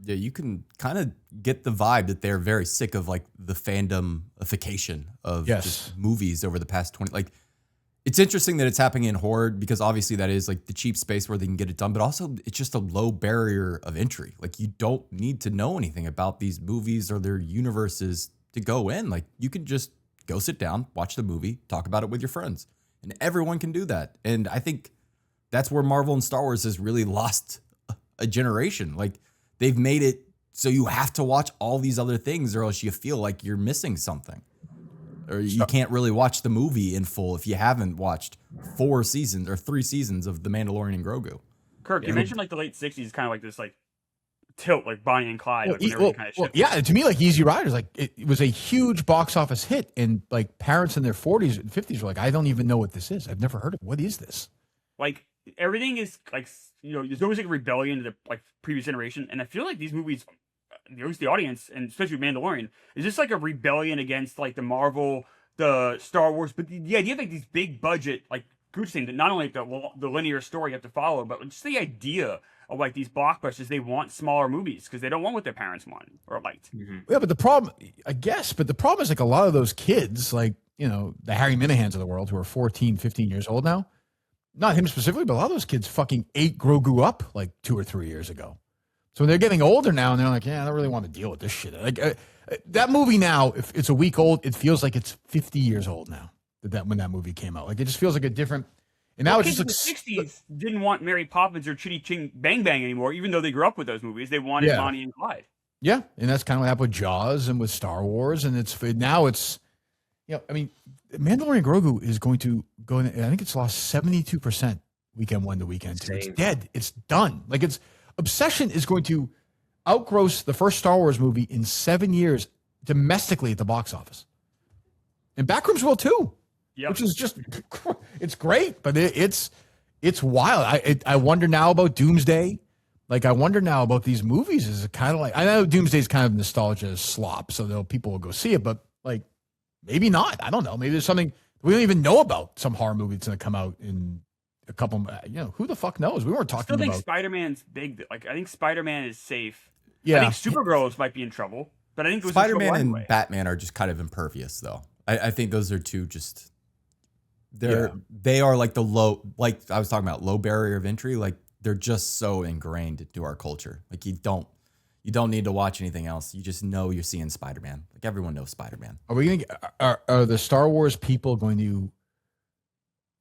Yeah, you can kind of get the vibe that they're very sick of like the fandomification of just movies over the past 20. Like, it's interesting that it's happening in horror because obviously that is like the cheap space where they can get it done, but also it's just a low barrier of entry. Like, you don't need to know anything about these movies or their universes to go in. Like, you can just go sit down, watch the movie, talk about it with your friends, and everyone can do that. And I think that's where Marvel and Star Wars has really lost a generation. Like, they've made it so you have to watch all these other things or else you feel like you're missing something. Or you can't really watch the movie in full if you haven't watched 4 seasons or 3 seasons of The Mandalorian and Grogu. Kirk, you mentioned like the late 60s, kind of like this like tilt, like Bonnie and Clyde. Like, when kind of shifted. Yeah, to me, like Easy Riders, like it was a huge box office hit, and like parents in their 40s and 50s were like, I don't even know what this is. I've never heard of it. What is this? Like, everything is like, there's always like a rebellion to the like previous generation, and I feel like these movies, at least the audience, and especially Mandalorian, is just like a rebellion against like the Marvel, the Star Wars, but the idea of like these big budget, like Gooch saying, that not only the linear story you have to follow, but just the idea of like these blockbusters, they want smaller movies because they don't want what their parents want or liked. Mm-hmm. Yeah, but the problem is like a lot of those kids, like, the Harry Minahans of the world who are 14, 15 years old now, not him specifically, but a lot of those kids fucking ate Grogu up like 2 or 3 years ago. So they're getting older now, and they're like, I don't really want to deal with this shit. Like that movie now, if it's a week old, it feels like it's 50 years old now. When that movie came out, like it just feels like a different. And now it's just like the 60s didn't want Mary Poppins or Chitty Ching Bang Bang anymore, even though they grew up with those movies. They wanted Bonnie and Clyde. Yeah, and that's kind of what happened with Jaws and with Star Wars, and now it's, I mean, Mandalorian Grogu is going to go in. I think it's lost 72% weekend 1 to weekend 2. It's dead. It's done. Like Obsession is going to outgross the first Star Wars movie in 7 years domestically at the box office. And Backrooms will too. Yep. which is just it's great, but it's wild. I wonder now about Doomsday. Like, I wonder now about these movies. Is it kind of like, I know Doomsday is kind of nostalgia slop, so people will go see it, but like maybe not. I don't know. Maybe there's something we don't even know about. Some horror movie that's going to come out in a couple. Who the fuck knows? We weren't talking I still think about. Spider-Man's big. Like, I think Spider-Man is safe. Yeah, I think Supergirls might be in trouble, but I think it was Spider-Man and anyway. Batman are just kind of impervious, though. I think those are two just. They are like the low, like I was talking about, low barrier of entry. Like, they're just so ingrained into our culture. Like, you don't need to watch anything else. You just know you're seeing Spider-Man. Like, everyone knows Spider-Man. Are we gonna are the Star Wars people going to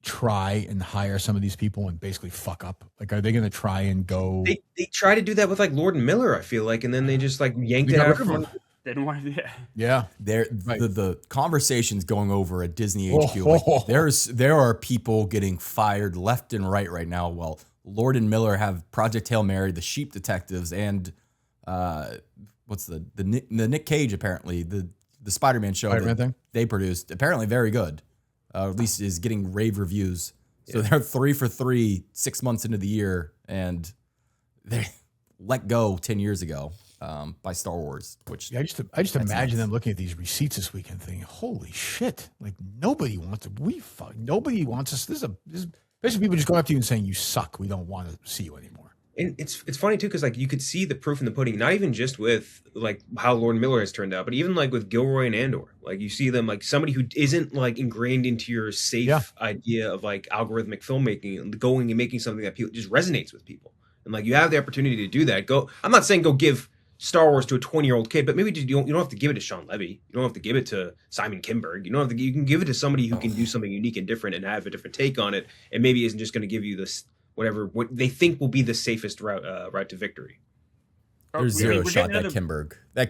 try and hire some of these people and basically fuck up? Like, are they going to try and go? They try to do that with like Lord and Miller, I feel like, and then they just like yanked it out from. They didn't want to do that. Yeah, The conversations going over at Disney HQ. Like, there are people getting fired left and right now. Well, Lord and Miller have Project Hail Mary, The Sheep Detectives, and what's the Nick Cage, apparently the Spider-Man show that they produced, apparently very good. At least is getting rave reviews. So they're 3 for 3 6 months into the year, and they let go 10 years ago by Star Wars. Which I just imagine them looking at these receipts this weekend, thinking, "Holy shit! Like, nobody wants to. Nobody wants us. This is basically people just going up to you and saying you suck. We don't want to see you anymore." And it's funny too, because like you could see the proof in the pudding, not even just with like how Lord Miller has turned out, but even like with Gilroy and Andor. Like, you see them like somebody who isn't like ingrained into your safe idea of like algorithmic filmmaking and going and making something that just resonates with people. And like, you have the opportunity to do that. I'm not saying go give Star Wars to a 20-year-old kid, but maybe you don't have to give it to Sean Levy. You don't have to give it to Simon Kinberg. You can give it to somebody who can do something unique and different and have a different take on it, and maybe isn't just going to give you this what they think will be the safest route to victory. There's zero shot that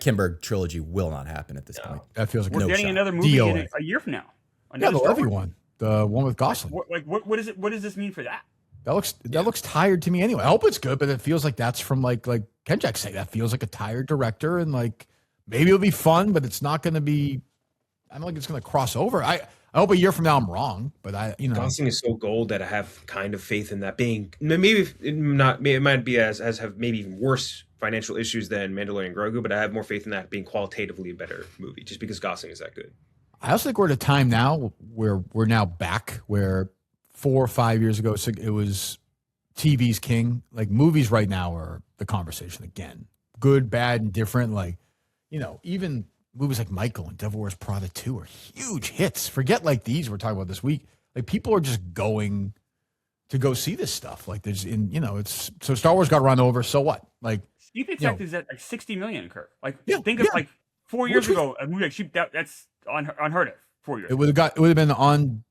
Kinberg trilogy will not happen at this point. That feels like we're getting another movie in a year from now. The Levy one, the one with Gosling. What is it? What does this mean for that? That looks tired to me anyway. I hope it's good, but it feels like that's from like Kenjac saying, that feels like a tired director, and like maybe it'll be fun, but it's not going to be. I don't think it's going to cross over. I hope a year from now I'm wrong, but Gosling is so gold that I have kind of faith in that being maybe it might be as have maybe even worse financial issues than Mandalorian and Grogu, but I have more faith in that being qualitatively a better movie just because Gosling is that good. I also think we're at a time now where we're now back where 4 or 5 years ago it was TV's king. Like, movies right now are the conversation again. Good, bad, and different. Like, even movies like Michael and Devil Wears Prada 2 are huge hits. Forget like these we're talking about this week. Like, people are just going to go see this stuff. Like, it's so Star Wars got run over. So what? Like, Sheep Detectives at like 60 million, Kirk. Like, think of like 4 years ago, a movie like Sheep, that's unheard of. 4 years. It would have been on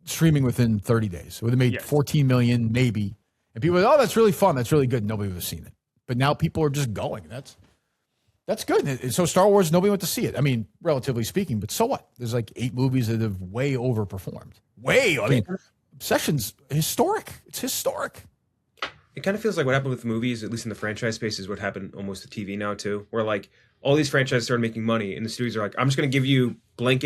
streaming within 30 days. It would have made 14 million, maybe. And people would, that's really fun. That's really good. Nobody would have seen it. But now people are just going. That's good. So Star Wars, nobody went to see it. I mean, relatively speaking, but so what? There's like 8 movies that have way overperformed. I mean, Obsession's historic. It's historic. It kind of feels like what happened with movies, at least in the franchise space, is what happened almost to TV now too, where like all these franchises started making money and the studios are like, I'm just going to give you blank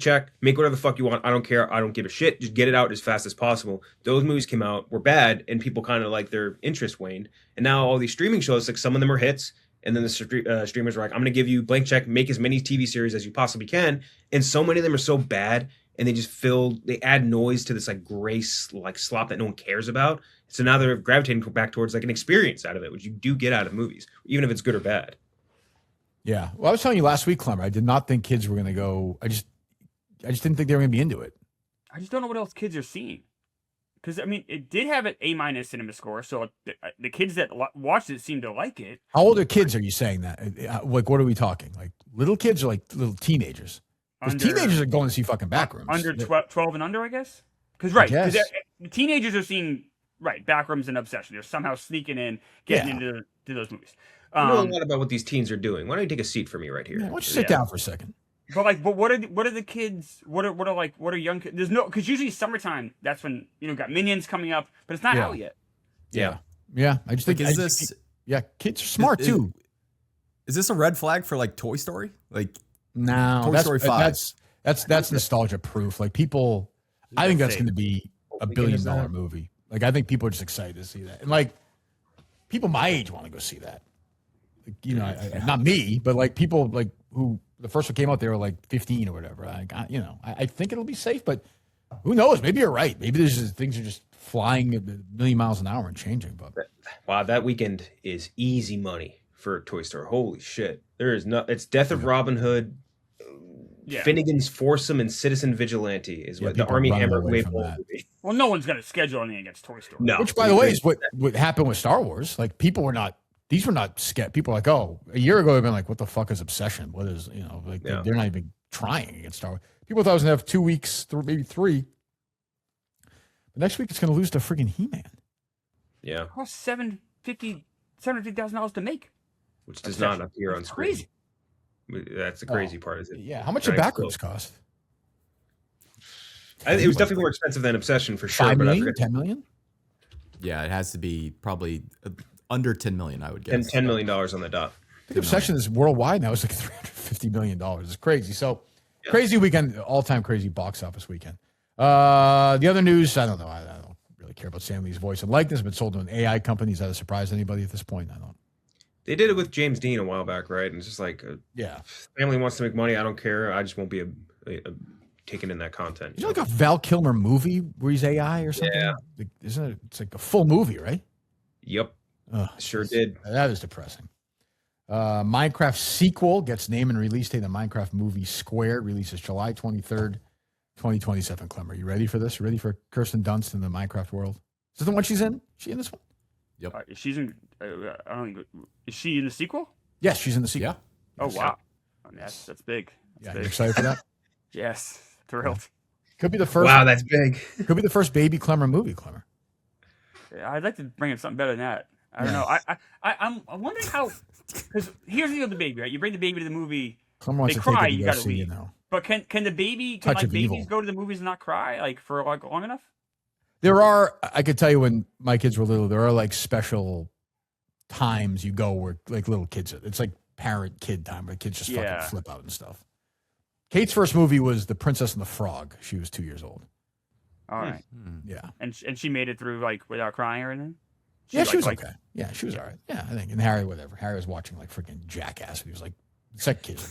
check, make whatever the fuck you want. I don't care. I don't give a shit. Just get it out as fast as possible. Those movies came out, were bad, and people kind of like their interest waned. And now all these streaming shows, like some of them are hits. And then the streamers are like, I'm going to give you blank check, make as many TV series as you possibly can. And so many of them are so bad, and they add noise to this like gray like slop that no one cares about. So now they're gravitating back towards like an experience out of it, which you do get out of movies, even if it's good or bad. Yeah. Well, I was telling you last week, Klemmer, I did not think kids were going to go. I just didn't think they were going to be into it. I just don't know what else kids are seeing. Because, I mean, it did have an A- cinema score, so the kids that watched it seemed to like it. How old are kids, are you saying that? Like, what are we talking? Like, little kids or like little teenagers? Because teenagers are going to see fucking Backrooms. Under 12 and under, I guess? Because, the teenagers are seeing, Backrooms and Obsession. They're somehow sneaking in, getting into those movies. I know a lot about what these teens are doing. Why don't you take a seat for me right here? Yeah, why don't you sit down for a second? But what are the kids? What are young kids? There's no, because usually summertime, that's when got Minions coming up, but it's not out yet. Yeah. I just think kids are smart too. Is this a red flag for like Toy Story? Like, no, Toy Story 5. That's nostalgia proof. Like, people, I think that's safe. going to be a $1 billion movie. Like, I think people are just excited to see that. And, like, people my age want to go see that. Like, you know, not me, but, like, people, like, who the first one came out, they were, like, 15 or whatever. I think it'll be safe, but who knows? Maybe you're right. Maybe things are just flying at 1,000,000 miles an hour and changing. But wow, that weekend is easy money for Toy Story. Holy shit. There is no, it's Death of Robin Hood, Finnegan's Foursome, and Citizen Vigilante is what the Army Hammer wave movie. Well, no one's going to schedule anything against Toy Story. No. Which, by the way, is what happened with Star Wars. Like, people were not, these were not scared. People were like, oh, a year ago, they've been like, what the fuck is Obsession? What is, you know, like, they're not even trying against Star Wars. People thought it was going to have 2 weeks, maybe 3. But next week, it's going to lose to friggin' He-Man. Yeah. It costs $750,000 to make. Which does not appear on screen. Crazy. That's the crazy part, is it? Yeah. How much did Backrooms cost? It was definitely more expensive than Obsession for sure. 5 but million? 10 million? Yeah, it has to be probably under 10 million, I would guess. $10 million on the dot. I think Obsession is worldwide now. It's like $350 million. It's crazy. So, crazy weekend, all-time crazy box office weekend. The other news, I don't know. I don't really care about Stan Lee's voice and likeness. It's been sold to an AI company. Is that a surprise to anybody at this point? I don't. They did it with James Dean a while back, right? And it's just like, family wants to make money. I don't care. I just won't be taken in that content. Is there like a Val Kilmer movie where he's AI or something? Yeah. Like, isn't it? It's like a full movie, right? Yep. Sure geez. did. That is depressing. Minecraft sequel gets name and release date. The Minecraft movie Squared releases July 23rd, 2027. Klemmer, you ready for this? You ready for Kirsten Dunst in the Minecraft world? Is this the one she's in? Is she in this one? Yep. She's in. I don't think. Is she in the sequel? Yes, she's in the sequel. Yeah. Oh wow, I mean, that's big. That's You big. excited for that? Yes, thrilled. Could be the first. Wow, that's big. Could be the first baby Klemmer movie. Klemmer. Yeah, I'd like to bring in something better than that. I don't know. I'm wondering how. Because here's the deal with the baby, right? You bring the baby to the movie, Klemmer wants they to cry. take it You to go gotta see, leave. you know. But can the baby? Touch Can of babies evil. go to the movies and not cry like for like long enough? There are. I could tell you when my kids were little, there are like special times you go where like little kids. It's like parent kid time where kids just fucking flip out and stuff. Kate's first movie was The Princess and the Frog. She was 2 years old. All right. Yeah. And she made it through like without crying or anything. She was okay. Yeah, she was all right. Yeah, I think. And Harry, whatever. Harry was watching like freaking Jackass. He was like, it's like kids.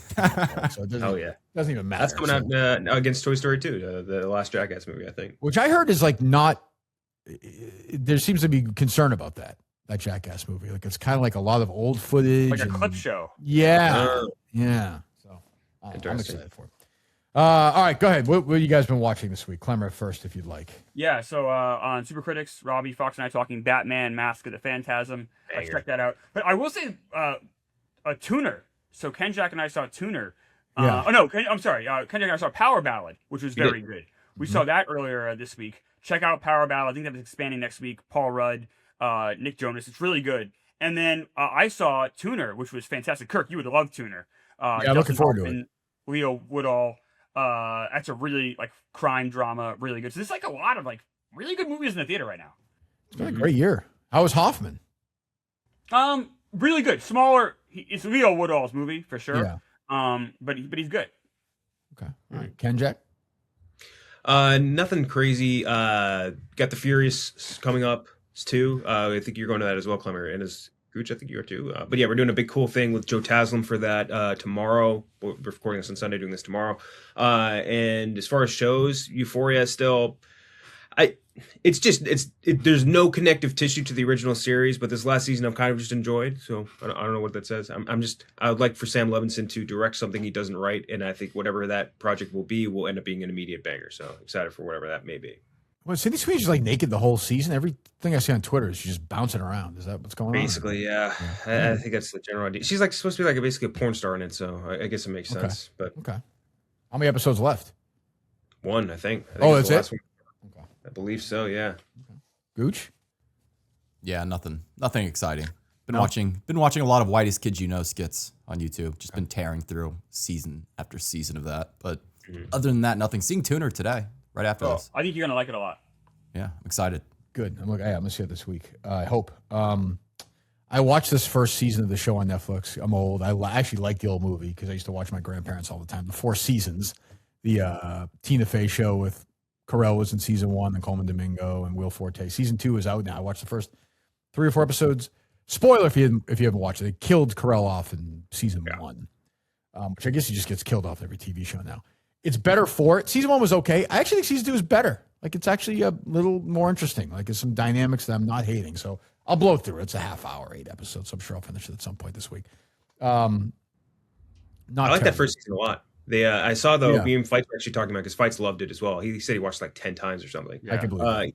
So it doesn't even matter. That's coming out against Toy Story 2, the last Jackass movie, I think. Which I heard is like not. There seems to be concern about that Jackass movie. Like it's kind of like a lot of old footage, like a clip show. Yeah, yeah. So I'm excited for it. All right, go ahead. What have you guys been watching this week? Klemmer first, if you'd like. Yeah, so on Super Critics, Robbie, Fox, and I talking Batman: Mask of the Phantasm. Check that out. But I will say a tuner. So Kenjac and I saw Tuner. I'm sorry. Kenjac and I saw Power Ballad, which was very good. We saw that earlier this week. Check out Power Ballad. I think that was expanding next week. Paul Rudd, Nick Jonas. It's really good. And then I saw Tuner, which was fantastic. Kirk, you would love Tuner. I'm looking forward to it. Leo Woodall. That's a really like crime drama, really good. So there's like a lot of like really good movies in the theater right now. It's been a great year. How was Hoffman? Really good. Smaller. It's Leo Woodall's movie for sure. Yeah. But he's good. Okay. All right. Kenjac? Nothing crazy. Got the Furious coming up too. I think you're going to that as well, Klemmer, and as Gooch, I think you are too. But yeah, we're doing a big cool thing with Joe Taslim for that tomorrow. We're recording this on Sunday, doing this tomorrow. And as far as shows, Euphoria is still. There's no connective tissue to the original series, but this last season I've kind of just enjoyed. So I don't know what that says. I would like for Sam Levinson to direct something he doesn't write, and I think whatever that project will end up being an immediate banger. So excited for whatever that may be. Well, Sydney Sweeney's like naked the whole season. Everything I see on Twitter is she's just bouncing around. Is that what's going on? Basically, yeah. I think that's the general idea. She's like supposed to be like basically a porn star in it, so I guess it makes sense. But okay, how many episodes left? One, I think. That's it. Okay. I believe so. Yeah. Okay. Gooch. Yeah, nothing exciting. Been watching a lot of Whitest Kids You Know skits on YouTube. Just been tearing through season after season of that. But other than that, nothing. Seeing Tuner today, right after this. I think you're gonna like it a lot. Yeah, I'm excited. Good. I'm gonna see it this week. I hope. I watched this first season of the show on Netflix. I'm old. I actually like the old movie because I used to watch my grandparents all the time. The Four Seasons, the Tina Fey show with Carell was in season 1, and Coleman Domingo and Will Forte. Season 2 is out now. I watched the first 3 or 4 episodes. Spoiler if you haven't watched it. They killed Carell off in season 1, which I guess he just gets killed off every TV show now. It's better for it. Season 1 was okay. I actually think season 2 is better. Like, it's actually a little more interesting. Like, there's some dynamics that I'm not hating. So I'll blow through it. It's a half hour, 8 episodes. So I'm sure I'll finish it at some point this week. I like that first season a lot. I saw me and Fights were actually talking about, because Fights loved it as well. He said he watched like 10 times or something. I can believe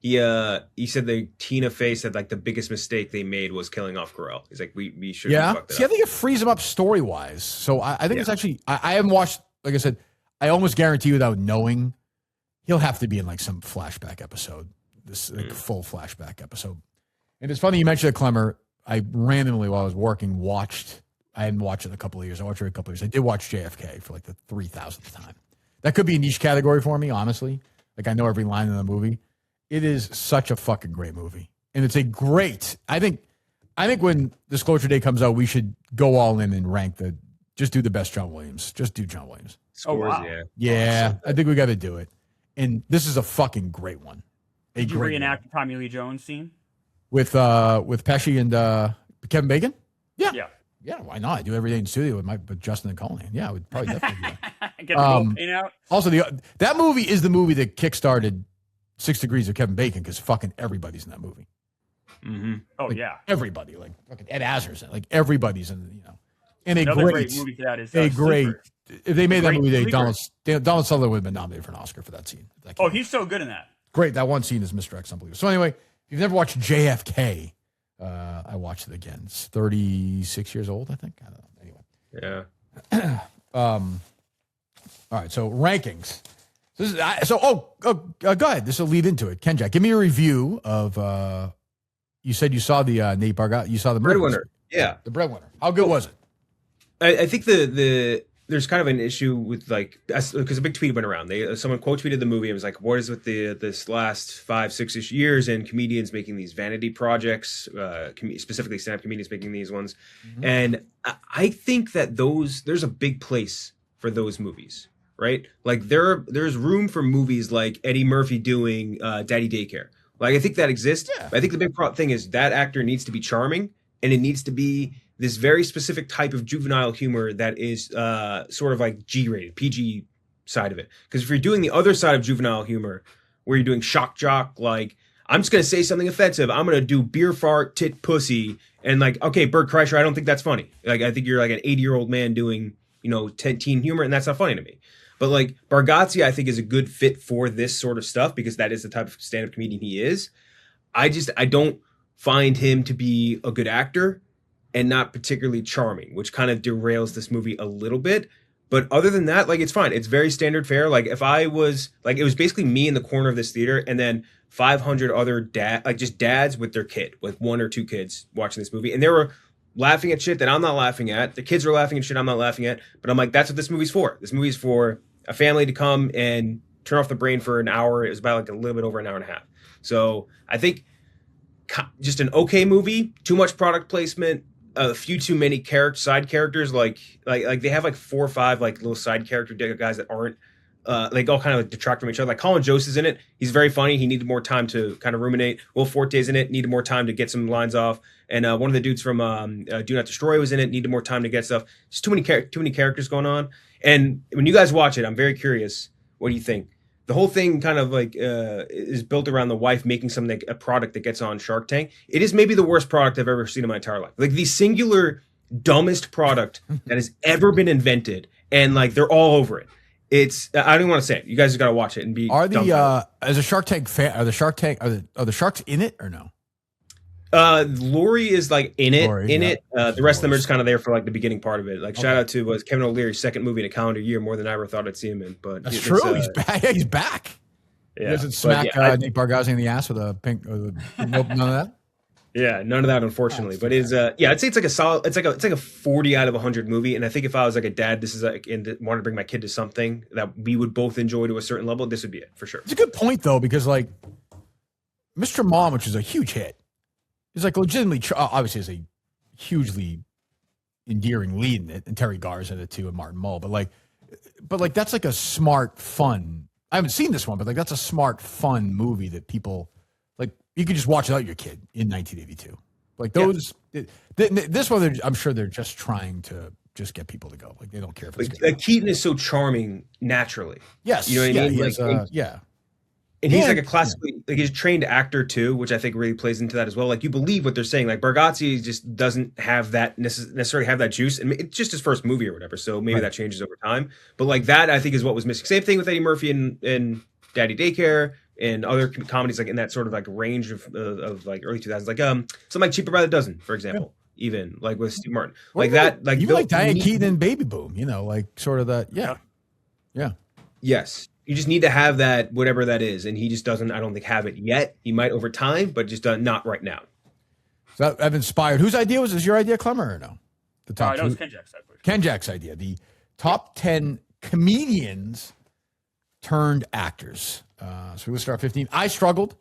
that. He said the Tina Fey said like the biggest mistake they made was killing off Carell. He's like, we should have fucked it up. I think it frees him up story wise. So I think it's actually I haven't watched, like I said, I almost guarantee without knowing he'll have to be in like some flashback episode. This like full flashback episode. And it's funny you mentioned the Klemmer. I randomly while I was working I hadn't watched it in a couple of years. I watched it a couple of years. I did watch JFK for like the 3,000th time. That could be a niche category for me, honestly. Like, I know every line in the movie. It is such a fucking great movie. And it's a great, I think when Disclosure Day comes out, we should go all in and just do the best John Williams. Just do John Williams. Scores, Yeah, I think we got to do it. And this is a fucking great one. Did you reenact the Tommy Lee Jones scene? With Pesci and Kevin Bacon? Yeah. Yeah, why not? I do every day in studio with Justin and Colin. Yeah, I would probably definitely do that. Get the whole paint out. Also, that movie is the movie that kickstarted 6 Degrees of Kevin Bacon, because fucking everybody's in that movie. Mm-hmm. Oh, like, yeah. Everybody. Like, fucking Ed Asner's in it. Like, everybody's in, And Another great movie for that is Sleeper. If they made that movie, Sleeper. Donald Sutherland would have been nominated for an Oscar for that scene. He's so good in that. Great. That one scene is Mr. X, unbelievable. So anyway, if you've never watched JFK, I watched it again. It's 36 years old, I think. I don't know. Anyway. Yeah. All right. So rankings. This is go ahead. This will lead into it. Kenjac, give me a review of. You said you saw the Nate Bargatze. You saw the Breadwinner. Yeah, the Breadwinner. How good was it? I think there's kind of an issue with because a big tweet went around. Someone quote tweeted the movie and was like, "What is with this last 5-6 years and comedians making these vanity projects, specifically stand-up comedians making these ones?" Mm-hmm. And I think that there's a big place for those movies, right? Like there's room for movies like Eddie Murphy doing Daddy Daycare. Like, I think that exists. Yeah. I think the big thing is that actor needs to be charming, and it needs to be this very specific type of juvenile humor that is sort of like G-rated, PG side of it. Because if you're doing the other side of juvenile humor, where you're doing shock jock, like, I'm just going to say something offensive, I'm going to do beer fart, tit pussy, and like, okay, Bert Kreischer, I don't think that's funny. Like, I think you're like an 80-year-old man doing, teen humor, and that's not funny to me. But like, Bargatze, I think, is a good fit for this sort of stuff, because that is the type of stand-up comedian he is. I don't find him to be a good actor, and not particularly charming, which kind of derails this movie a little bit. But other than that, like, it's fine. It's very standard fare. Like, if I was like, it was basically me in the corner of this theater, and then 500 other dads with their kid, with 1 or 2 kids watching this movie, and they were laughing at shit that I'm not laughing at. The kids are laughing at shit I'm not laughing at. But I'm like, that's what this movie's for. This movie's for a family to come and turn off the brain for an hour. It was about like a little bit over an hour and a half. So I think just an okay movie. Too much product placement. A few too many side characters, like they have like 4 or 5 like little side character guys that aren't like all kind of detract from each other. Like Colin Jost is in it. He's very funny. He needed more time to kind of ruminate. Will Forte's in it. Needed more time to get some lines off. And one of the dudes from Do Not Destroy was in it. Needed more time to get stuff. Just too many characters going on. And when you guys watch it, I'm very curious. What do you think? The whole thing kind of like is built around the wife making something, a product that gets on Shark Tank. It is maybe the worst product I've ever seen in my entire life. Like the singular dumbest product that has ever been invented, and like they're all over it. I don't want to say it. You guys got to watch it and be. As a Shark Tank fan, are the sharks in it or no? Lori is like in it. The rest of them are just kind of there for like the beginning part of it. Like shout out to Kevin O'Leary's second movie in a calendar year, more than I ever thought I'd see him in. But that's true. He's back. Yeah, he's back. Yeah, he doesn't smack Nate Bargatze in the ass with a pink. Nope, none of that. Yeah, none of that, unfortunately. But it's I'd say it's like a solid. It's like a 40 out of 100 movie. And I think if I was like a dad, this is like wanted to bring my kid to something that we would both enjoy to a certain level, this would be it for sure. It's a good point though, because like Mr. Mom, which is a huge hit. He's like legitimately, obviously, is a hugely endearing lead in it, and Terry Garr's in it too, and Martin Mull. But like that's like a smart, fun I haven't seen this one, but like that's a smart, fun movie that people like. You could just watch without your kid in 1982. Like those, this one, I'm sure they're just trying to just get people to go. Like they don't care if it's good. Like Keaton is so charming naturally. Yes, you know what I mean. And he's like a classically like he's a trained actor too, which I think really plays into that as well. Like you believe what they're saying. Like Bargatze just doesn't have that necessarily have that juice, and it's just his first movie or whatever. So maybe that changes over time. But like that, I think is what was missing. Same thing with Eddie Murphy in Daddy Daycare and other comedies like in that sort of like range of like early 2000s, like something like Cheaper by the Dozen, for example. Even like with Steve Martin, like that, like even like Diane Keaton and Baby Boom, you know, like sort of that, yeah. Yes, you just need to have that, whatever that is, and he just doesn't. I don't think have it yet. He might over time, but just not right now. So I've inspired. Whose idea was this? Your idea, Klemmer, or no? The top that was Kenjac's idea. Kenjac's idea. The top 10 comedians turned actors. So we'll start 15. I struggled.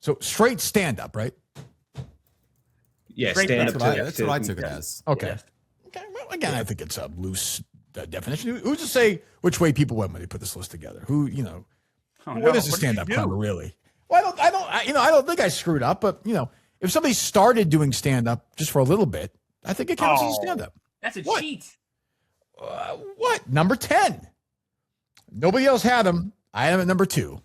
So straight stand up, right? Yeah, stand up. That's what I took it as. Okay. Yes. Okay. Well, again, I think it's a loose definition. Who's to say which way people went when they put this list together? Who, you know, what is a stand-up Klemmer really? Well, I don't think I screwed up, but you know, if somebody started doing stand-up just for a little bit, I think it counts as a stand-up. That's a cheat. What? Number 10. Nobody else had him. I am at number 2.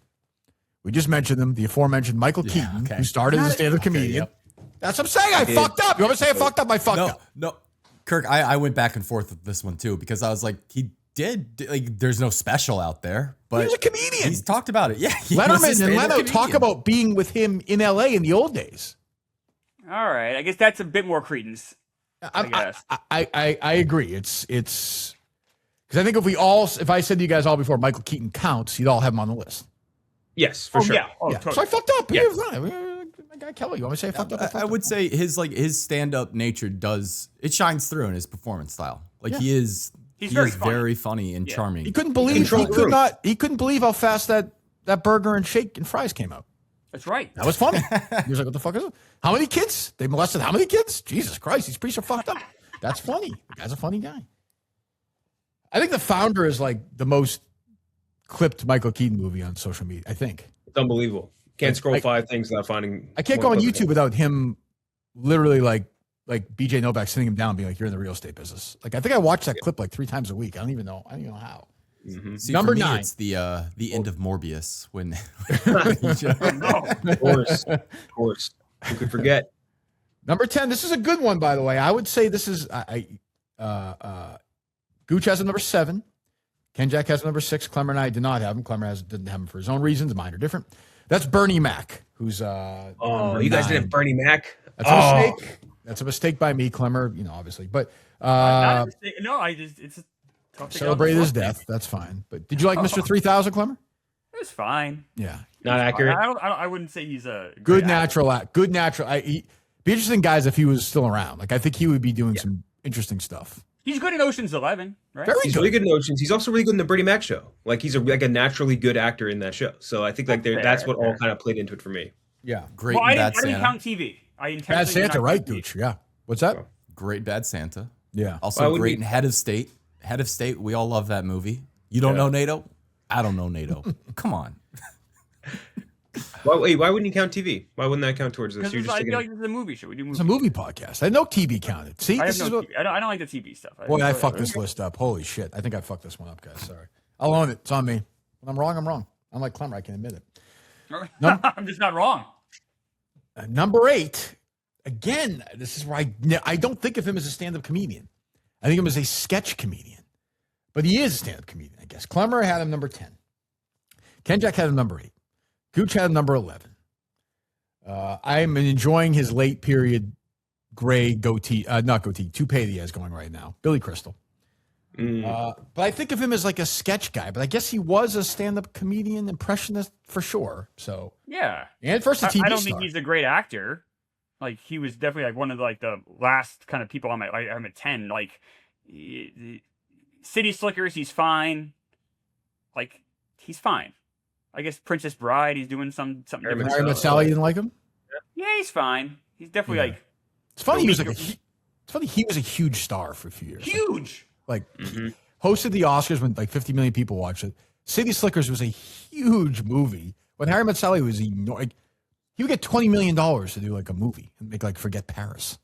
We just mentioned him, the aforementioned Michael Keaton, who started as a stand-up comedian. Yep. That's what I'm saying. I fucked up. You want me to say I fucked up? I fucked up. No. Kirk, I went back and forth with this one too because I was like, he did like. There's no special out there, but he was a comedian. He's talked about it. Yeah, Letterman and Leno talk about being with him in L.A. in the old days. All right, I guess that's a bit more credence. I guess. I agree. It's because I think if I said to you guys all before Michael Keaton counts, you'd all have him on the list. Yes, for sure. Yeah. Totally. So I fucked up. Yeah. My guy Kelly, you want me to say I fucked up? I would say his stand-up nature shines through in his performance style. Like he's very funny and charming. He couldn't believe he couldn't believe how fast that burger and shake and fries came out. That's right. That was funny. He was like, "What the fuck is it? How many kids? They molested how many kids? Jesus Christ, these priests are fucked up." That's funny. The guy's a funny guy. I think The Founder is like the most clipped Michael Keaton movie on social media. I think It's unbelievable. Can't scroll 5 things without finding. I can't go on YouTube without him literally like BJ Novak sitting him down and being like, "You're in the real estate business." Like I think I watch that clip like 3 times a week. I don't even know how. Mm-hmm. See, number for me, 9. It's the end of Morbius when. Of course. Who could forget? Number 10. This is a good one, by the way. I would say this is Gooch has a number 7. Kenjac has a number 6. Klemmer and I did not have him. Klemmer didn't have him for his own reasons. Mine are different. That's Bernie Mac, who's you guys didn't have Bernie Mac. That's a mistake. That's a mistake by me, Klemmer. You know, obviously, but Not a mistake. No, it's a tough to celebrate his death. That's fine. But did you like Mr. 3000, Klemmer? It was fine. Yeah, not accurate. I wouldn't say he's a good natural. Good natural. He'd be interesting, guys, if he was still around. Like I think he would be doing some interesting stuff. He's good in Ocean's 11, right? He's really good in Oceans. He's also really good in the Bernie Mac show. Like he's a naturally good actor in that show. So I think like that's what all kind of played into it for me. Yeah, great. Well, I Bad didn't Santa. count TV. Bad Santa, right, Gooch? Yeah. What's that? Great Bad Santa. Yeah. Also great in Head of State. Head of State. We all love that movie. You don't know NATO? I don't know NATO. Come on. Why wouldn't you count TV? Why wouldn't that count towards this? Because I feel like this is a movie show. We do movies. It's a movie podcast. I know TV counted. See, I don't like the TV stuff. Boy, I fucked this list up. Holy shit. I think I fucked this one up, guys. Sorry. I'll own it. It's on me. When I'm wrong, I'm wrong. I'm like Klemmer. I can admit it. I'm just not wrong. Number 8. Again, this is where I don't think of him as a stand-up comedian. I think of him as a sketch comedian. But he is a stand-up comedian, I guess. Klemmer had him number 10. Kenjac had him number 8. Gooch had him number 11. I'm enjoying his late period gray toupee that he has going right now. Billy Crystal. But I think of him as like a sketch guy. But I guess he was a stand-up comedian, impressionist for sure. So yeah, and first a TV I don't star. think he's a great actor. Like he was definitely like one of the last kind of people I'm at 10. Like City Slickers, he's fine. Like he's fine. I guess Princess Bride, he's doing something different. Harry Met Sally, you didn't like him? Yeah, he's fine. He's definitely like. It's funny. It's funny. He was a huge star for a few years. Huge. Like hosted the Oscars when like 50 million people watched it. City Slickers was a huge movie. When Harry Met Sally was like, he would get $20 million to do like a movie and make like Forget Paris.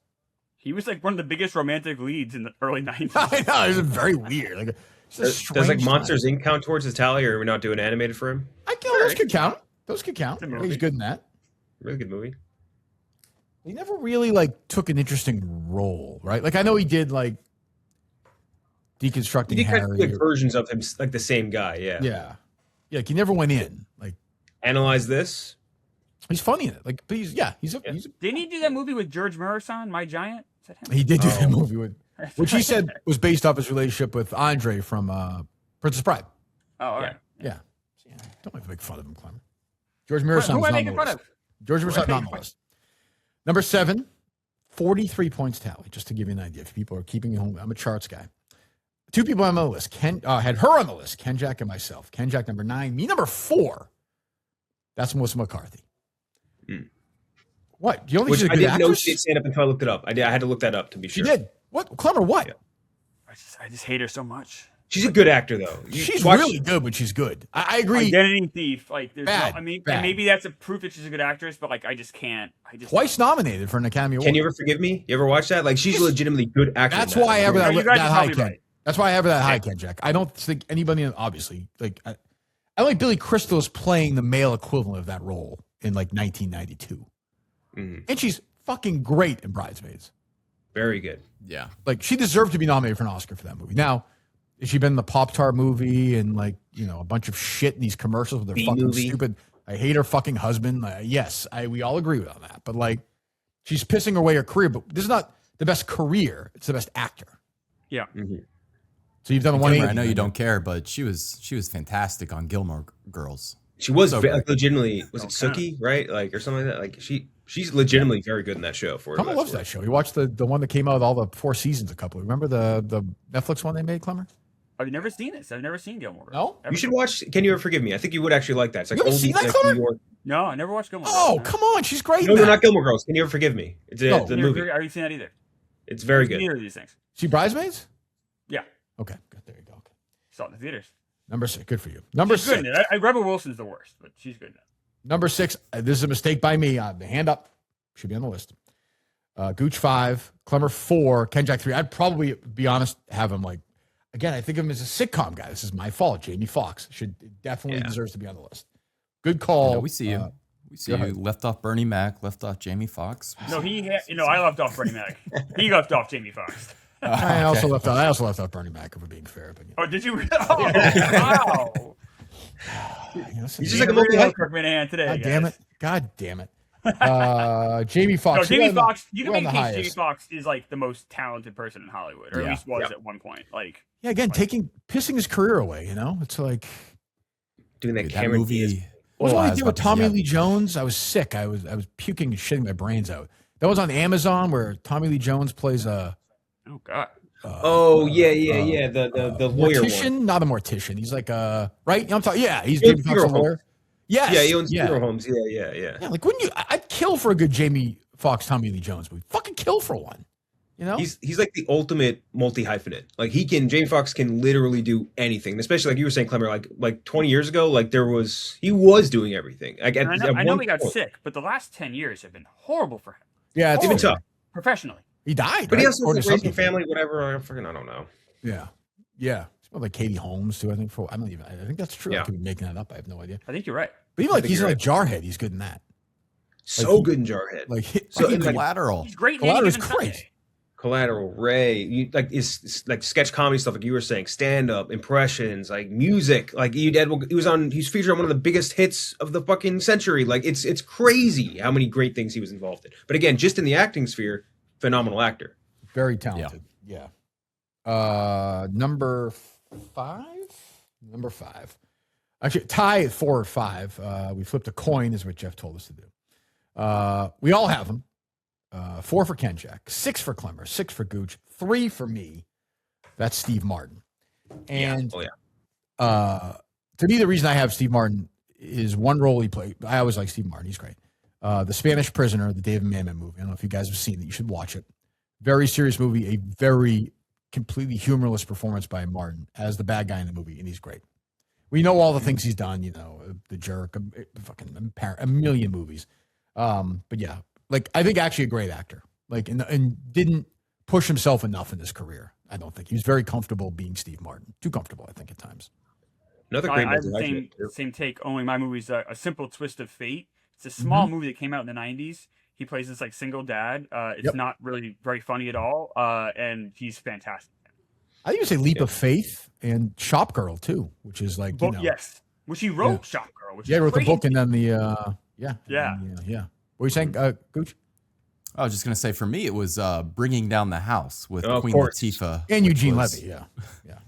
He was like one of the biggest romantic leads in the early 90s. I know, it was very weird. Like, does like Monsters Inc. count towards his tally, or are we not doing animated for him? Those could count. Those could count. He's good in that. Really good movie. He never really like took an interesting role, right? Like I know he did like deconstructing He did Harry. kind of like versions of him, like the same guy. Yeah. Yeah. Like he never went in. Like Analyze This. he's funny in it. Like, but he's Didn't he do that movie with George Murison, My Giant? Is that him? he did do that movie with, which he said was based off his relationship with Andre from Princess Bride. Oh, all right. Yeah. Don't make a big fun of him, Klemmer. George Murison. Who am I making fun of? George Murison not on the list. Number 7, 43 points tally, just to give you an idea. If people are keeping you home, I'm a charts guy. 2 people on the list. Had her on the list, Kenjac and myself. Kenjac number 9, me number 4. That's Melissa McCarthy. What? Do you only think she's a good I didn't know actress? she did stand up until I looked it up. I had to look that up to be sure. She did. What? Clemmer, what? Yeah. I just hate her so much. She's a good actor, though. She's really good when she's good. I agree. Identity Thief. Like, there's Bad, no, I mean, bad. and maybe that's a proof that she's a good actress, but like, I just can't. Twice nominated for an Academy Award. Can You Ever Forgive Me? You ever watch that? Like, she's a legitimately good actor. That's why I have You that guys are high, probably Ken. right. That's why I have that high, Kenjac. I don't think anybody, obviously, like I like Billy Crystal is playing the male equivalent of that role in like 1992, and she's fucking great in Bridesmaids. Very good. Yeah. Like she deserved to be nominated for an Oscar for that movie. Now, has she been in the Pop-Tart movie and like a bunch of shit in these commercials with their fucking stupid? I hate her fucking husband. Yes, we all agree on that. But like, she's pissing away her career. But this is not the best career; it's the best actor. Yeah. So you've done a 180. I know you don't care, but she was fantastic on Gilmore Girls. She was So like, legitimately, was it Sookie, right? Like, or something like that. Like, she's legitimately very good in that show. Clemmer loves that show. He watched the one that came out with all the 4 seasons. Remember the Netflix one they made, Clemmer? I've never seen this. I've never seen Gilmore Girls. No? Ever. You should watch Can You Ever Forgive Me? I think you would actually like that. It's like You haven't seen that, like Clemmer? New York. No, I never watched Gilmore Girls. Oh, come on. She's great. No, in they're that. not Gilmore Girls. Can You Ever Forgive Me? It's a movie. I haven't seen that either. It's very Neither good. of these things. See Bridesmaids? Yeah. Okay, good. There you go. Okay. Saw it in the theaters. Number 6. Good for you. Number She's 6. good in it. Rebel Wilson's the worst, but she's good in it. Number 6. This is a mistake by me. The hand up should be on the list. Gooch 5, Klemmer 4, Kenjac 3. I'd probably, be honest, have him like. Again, I think of him as a sitcom guy. This is my fault. Jamie Foxx definitely deserves to be on the list. Good call. We see you. We see you. Left off Bernie Mac. Left off Jamie Foxx. No, I left off Bernie Mac. He left off Jamie Foxx. I also left off Bernie Mac, if we're being fair. But, Oh, did you? Oh, wow. He's just like a movie. Kirk Minahan today. God damn it. Jamie Foxx. No, Jamie Foxx. You who can on make the case Jamie highest? Foxx is like the most talented person in Hollywood, or at least was at one point. Like, Yeah, again, pissing his career away. It's like Doing that Dude, Cameron movie. Diaz. what was I the was only thing about with to Tommy say, Lee Jones? I was sick. I was puking and shitting my brains out. That was on Amazon where Tommy Lee Jones plays a oh god. Oh yeah. The lawyer mortician, one. not a mortician. He's like right. I'm talking. Yeah, he's He owns Jamie Foxx, a funeral lawyer. homes. Yes. Yeah, he owns funeral homes. Yeah. Yeah, like wouldn't you? I'd kill for a good Jamie Foxx, Tommy Lee Jones movie. Fucking kill for one. He's like the ultimate multi-hyphenate. Like Jamie Foxx can literally do anything. Especially like you were saying, Klemmer, like 20 years ago, like he was doing everything. Like I know he got sick, but the last 10 years have been horrible for him. Yeah, It's even tough. Professionally. He died, But he right? also According has to a some raising people. family, whatever. I don't know. Yeah. He smelled like Katie Holmes too. I think I think that's true. Yeah. I could be making that up. I have no idea. I think you're right. But even like think he's in you're like Jarhead, he's good in that. So good in Jarhead. Like So, Fucking like, Collateral. He's great. in Collateral Any is Given great. Sunday. Collateral, Ray, it's like sketch comedy stuff, like you were saying, stand up, impressions, like music. Like he was featured on one of the biggest hits of the fucking century. Like it's crazy how many great things he was involved in. But again, just in the acting sphere, phenomenal actor. Very talented. Yeah. Number 5. Actually, tie at 4 or 5. We flipped a coin, is what Jeff told us to do. We all have them. 4 for Kenjac, 6 for Klemmer, 6 for Gooch, 3 for me. That's Steve Martin. And to me, the reason I have Steve Martin is one role he played. I always like Steve Martin. He's great. The Spanish Prisoner, the David Mamet movie. I don't know if you guys have seen it. You should watch it. Very serious movie. A very completely humorless performance by Martin as the bad guy in the movie, and he's great. We know all the things he's done. The Jerk, a million movies. But yeah, like I think actually a great actor. Like and didn't push himself enough in his career. I don't think he was very comfortable being Steve Martin. Too comfortable, I think, at times. Another great I have the movie. same take. Only my movie's A Simple Twist of Fate. It's a small movie that came out in the '90s. He plays this like single dad. It's not really very funny at all, and he's fantastic. I think you say Leap of Faith and Shop Girl too, which is like yes, which he wrote Shop Girl. Which he wrote the book and then yeah. What were you saying, Gooch? I was just gonna say, for me, it was Bringing Down the House with Queen course. Latifah And Eugene Levy.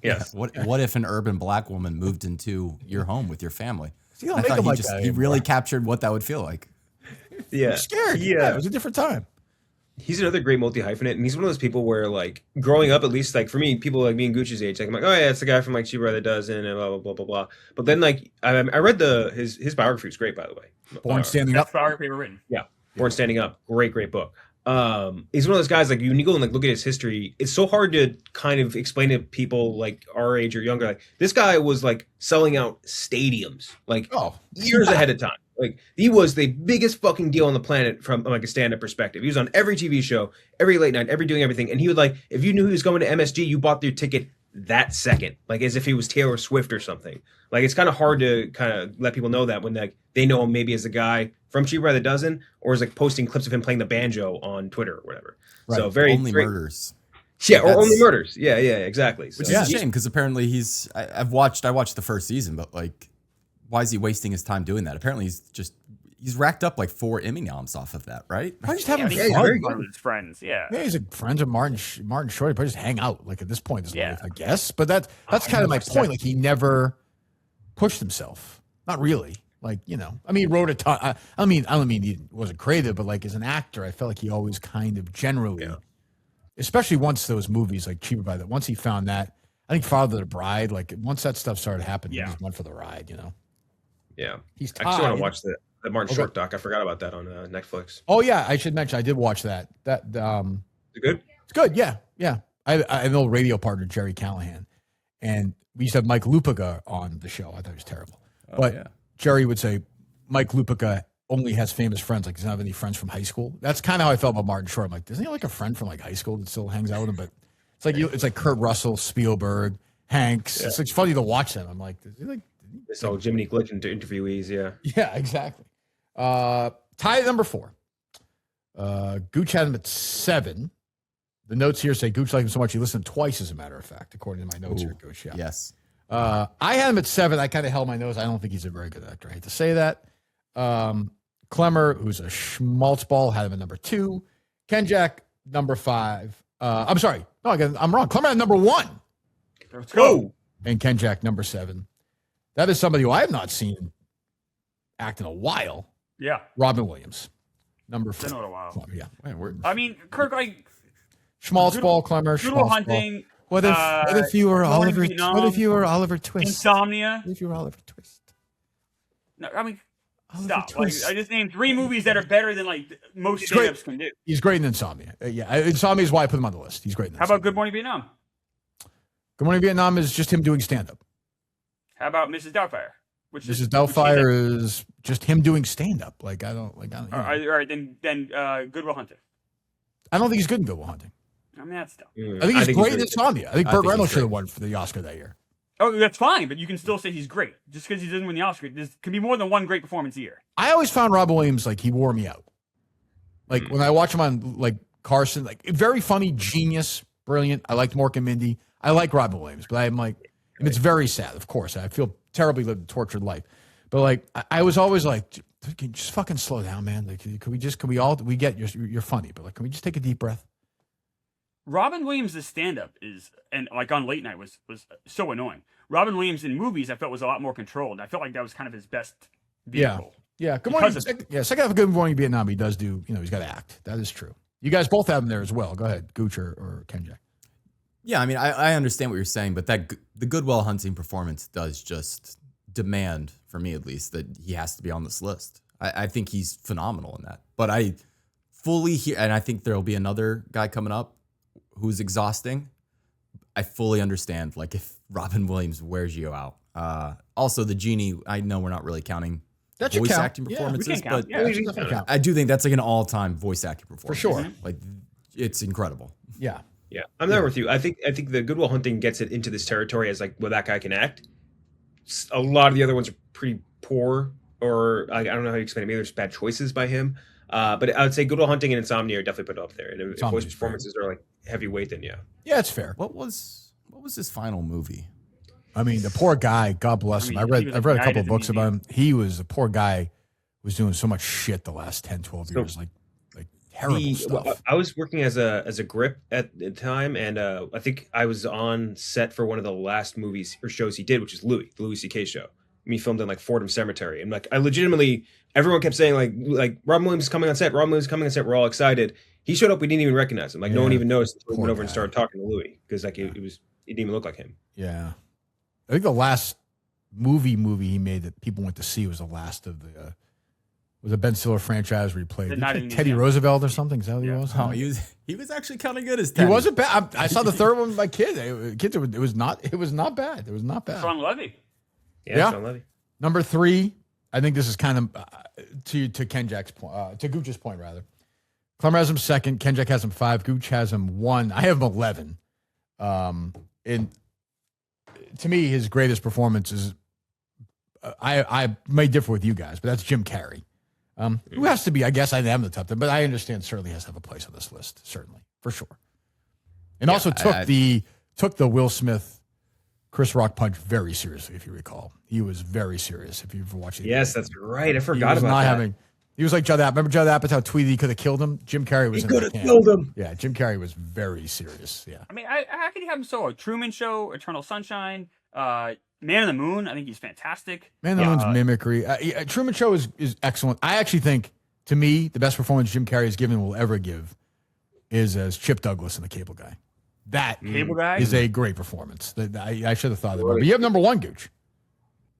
Yes. What if an urban black woman moved into your home with your family? See, I thought he really captured what that would feel like. Yeah. I'm scared. Yeah, it was a different time. He's another great multi-hyphenate, and he's one of those people where, like, growing up, at least, like, for me, people like me and Gooch's age, like, I'm like, oh, yeah, it's the guy from, like, She Brother Dozen, and blah, blah, blah, blah, blah. But then, like, I read his biography was great, by the way. Born Standing Up. Biography ever written. Yeah. Born Standing Up. Great book. He's one of those guys, like, when you go and, like, look at his history, it's so hard to kind of explain to people, like, our age or younger, like, this guy was, like, selling out stadiums, like, years ahead of time. Like, he was the biggest fucking deal on the planet from, like, a stand-up perspective. He was on every TV show, every late night, doing everything. And he would, like, if you knew he was going to MSG, you bought your ticket that second, like, as if he was Taylor Swift or something. Like, it's kind of hard to kind of let people know that when, like, they know him maybe as a guy from Cheap by the Dozen, or is, like, posting clips of him playing the banjo on Twitter or whatever. Right. So Only Murders. Yeah, or Only Murders. Yeah, exactly. So, which is a shame, because apparently I watched the first season, but, like, why is he wasting his time doing that? Apparently he's racked up like 4 Emmy noms off of that, right? I just having fun. very With his friends. Yeah, he's a friend of Martin Short. Probably just hang out like at this point in his life, I guess. But that's kind of my point. Like, he never pushed himself. Not really. Like, I mean, he wrote a ton. I don't mean he wasn't creative, but like as an actor, I felt like he always kind of generally, especially once those movies like Cheaper by That. Once he found that, I think Father of the Bride. Like once that stuff started happening, he just went for the ride. Yeah, he's I actually want to watch the Martin Short doc. I forgot about that on Netflix. Oh yeah, I should mention I did watch that. Is it good? It's good. Yeah. I have an old radio partner, Jerry Callahan, and we used to have Mike Lupica on the show. I thought it was terrible, Jerry would say Mike Lupica only has famous friends. Like, he doesn't have any friends from high school. That's kind of how I felt about Martin Short. I'm like, doesn't he have like a friend from like high school that still hangs out with him? But it's like Kurt Russell, Spielberg, Hanks. Yeah. It's funny to watch them. I'm like, is he like? It's all Jiminy Glick into interviewees, Yeah, exactly. Tie at number 4. Gooch had him at 7. The notes here say Gooch liked him so much he listened twice, as a matter of fact, according to my notes here, Gooch. Yeah. Yes. I had him at 7. I kind of held my nose. I don't think he's a very good actor. I hate to say that. Klemmer, who's a schmaltzball, had him at number 2. Kenjac, number 5. I'm sorry. No, I'm wrong. Klemmer at number 1. Let's go. And Kenjac, number 7. That is somebody who I have not seen act in a while. Yeah. Robin Williams. Number 4. Been in a while. Yeah. I mean, Kirk, like, Schmaltzball, Klemmer, Good Will Hunting. What if you were Oliver? What if you were Oliver Twist? Insomnia. What if you were Oliver Twist? No, I mean, Oliver stop. Twist. Like, I just named 3 movies that are better than like most stand-ups can do. He's great in Insomnia. Insomnia is why I put him on the list. He's great in How about Good Morning Vietnam? Good Morning Vietnam is just him doing stand-up. How about Mrs. Doubtfire? Mrs. Doubtfire is just him doing stand-up. Like, I don't. All right, then Good Will Hunting. I don't think he's good in Good Will Hunting. I mean, that's dumb. I think he's great in Insomnia. I think Burt Reynolds should have won for the Oscar that year. Oh, that's fine, but you can still say he's great. Just because he doesn't win the Oscar, there can be more than one great performance a year. I always found Robin Williams, like, he wore me out. Like, when I watch him on, like, Carson, like, very funny, genius, brilliant. I liked Mork and Mindy. I like Robin Williams, but I'm like, and it's very sad, of course. I feel terribly lived a tortured life. But, like, I was always like, can you just fucking slow down, man? Like, we get you're funny, but, like, can we just take a deep breath? Robin Williams' stand-up and like on late night was so annoying. Robin Williams in movies I felt was a lot more controlled. I felt like that was kind of his best vehicle. Yeah. Good morning. Second half of Good Morning Vietnam, he does do, he's got to act. That is true. You guys both have him there as well. Go ahead, Gooch or Kenjac. Yeah, I mean, I understand what you're saying, but the Good Will Hunting performance does just demand, for me at least, that he has to be on this list. I think he's phenomenal in that. But I fully hear, and I think there'll be another guy coming up who's exhausting. I fully understand. Like if Robin Williams wears you out. Also, the genie. I know we're not really counting That should voice count. acting Yeah, we performances, can count. but Yeah, That should definitely count. I do think that's like an all-time voice acting performance For sure. Like it's incredible. Yeah. Yeah, I'm there with you. I think the Good Will Hunting gets it into this territory as like, well, that guy can act. A lot of the other ones are pretty poor, or I don't know how you explain it. Maybe there's bad choices by him. But I would say Good Will Hunting and Insomnia are definitely put up there. And if voice Insomnia's performances are like heavyweight, then yeah. Yeah, it's fair. What was his final movie? I mean, the poor guy, God bless him. I mean, I've read a Night couple at of the books about him. Museum. He was a poor guy, was doing so much shit the last 10, 12 years, like terrible stuff. I was working as a grip at the time, and I think I was on set for one of the last movies or shows he did, which is the Louis C.K. show. He filmed in like Fordham Cemetery, and like I legitimately, everyone kept saying like Robin Williams is coming on set. Robin Williams is coming on set. We're all excited. He showed up. We didn't even recognize him. Like no one even noticed until we went over and started talking to Louis because like it didn't even look like him. Yeah. I think the last movie he made that people went to see was the last of the was a Ben Stiller franchise where he played Teddy Roosevelt or something. Is that what he was? Oh, he was actually kind of good as He Teddy. wasn't bad. I saw the third one with my kid. It was not bad. It was not bad. Sean Levy. Yeah. Sean Levy. Number 3, I think this is kind of to Kenjac's point, to Gooch's point rather. Klemmer has him 2nd. Kenjac has him 5. Gooch has him 1. I have him 11. And to me, his greatest performance is I may differ with you guys, but that's Jim Carrey. Who has to be, I guess I am the top 10, but I understand certainly has to have a place on this list, certainly, for sure. And also took the Will Smith, Chris Rock punch very seriously, if you recall. He was very serious if you've watched it. Yes, that's right. I forgot about that. He was like Judd Apatow. Remember Judd Apatow tweeted he could have killed him? Jim Carrey was in that camp. He could have killed him. Yeah, Jim Carrey was very serious. Yeah. I mean, how could you have him so? Truman Show, Eternal Sunshine, Man on the Moon. I think he's fantastic. Man on the Moon's mimicry. Truman Show is excellent. I actually think, to me, the best performance Jim Carrey has given and will ever give is as Chip Douglas in The Cable Guy. That Cable Guy is a great performance. I should have thought of that. But you have number 1, Gooch.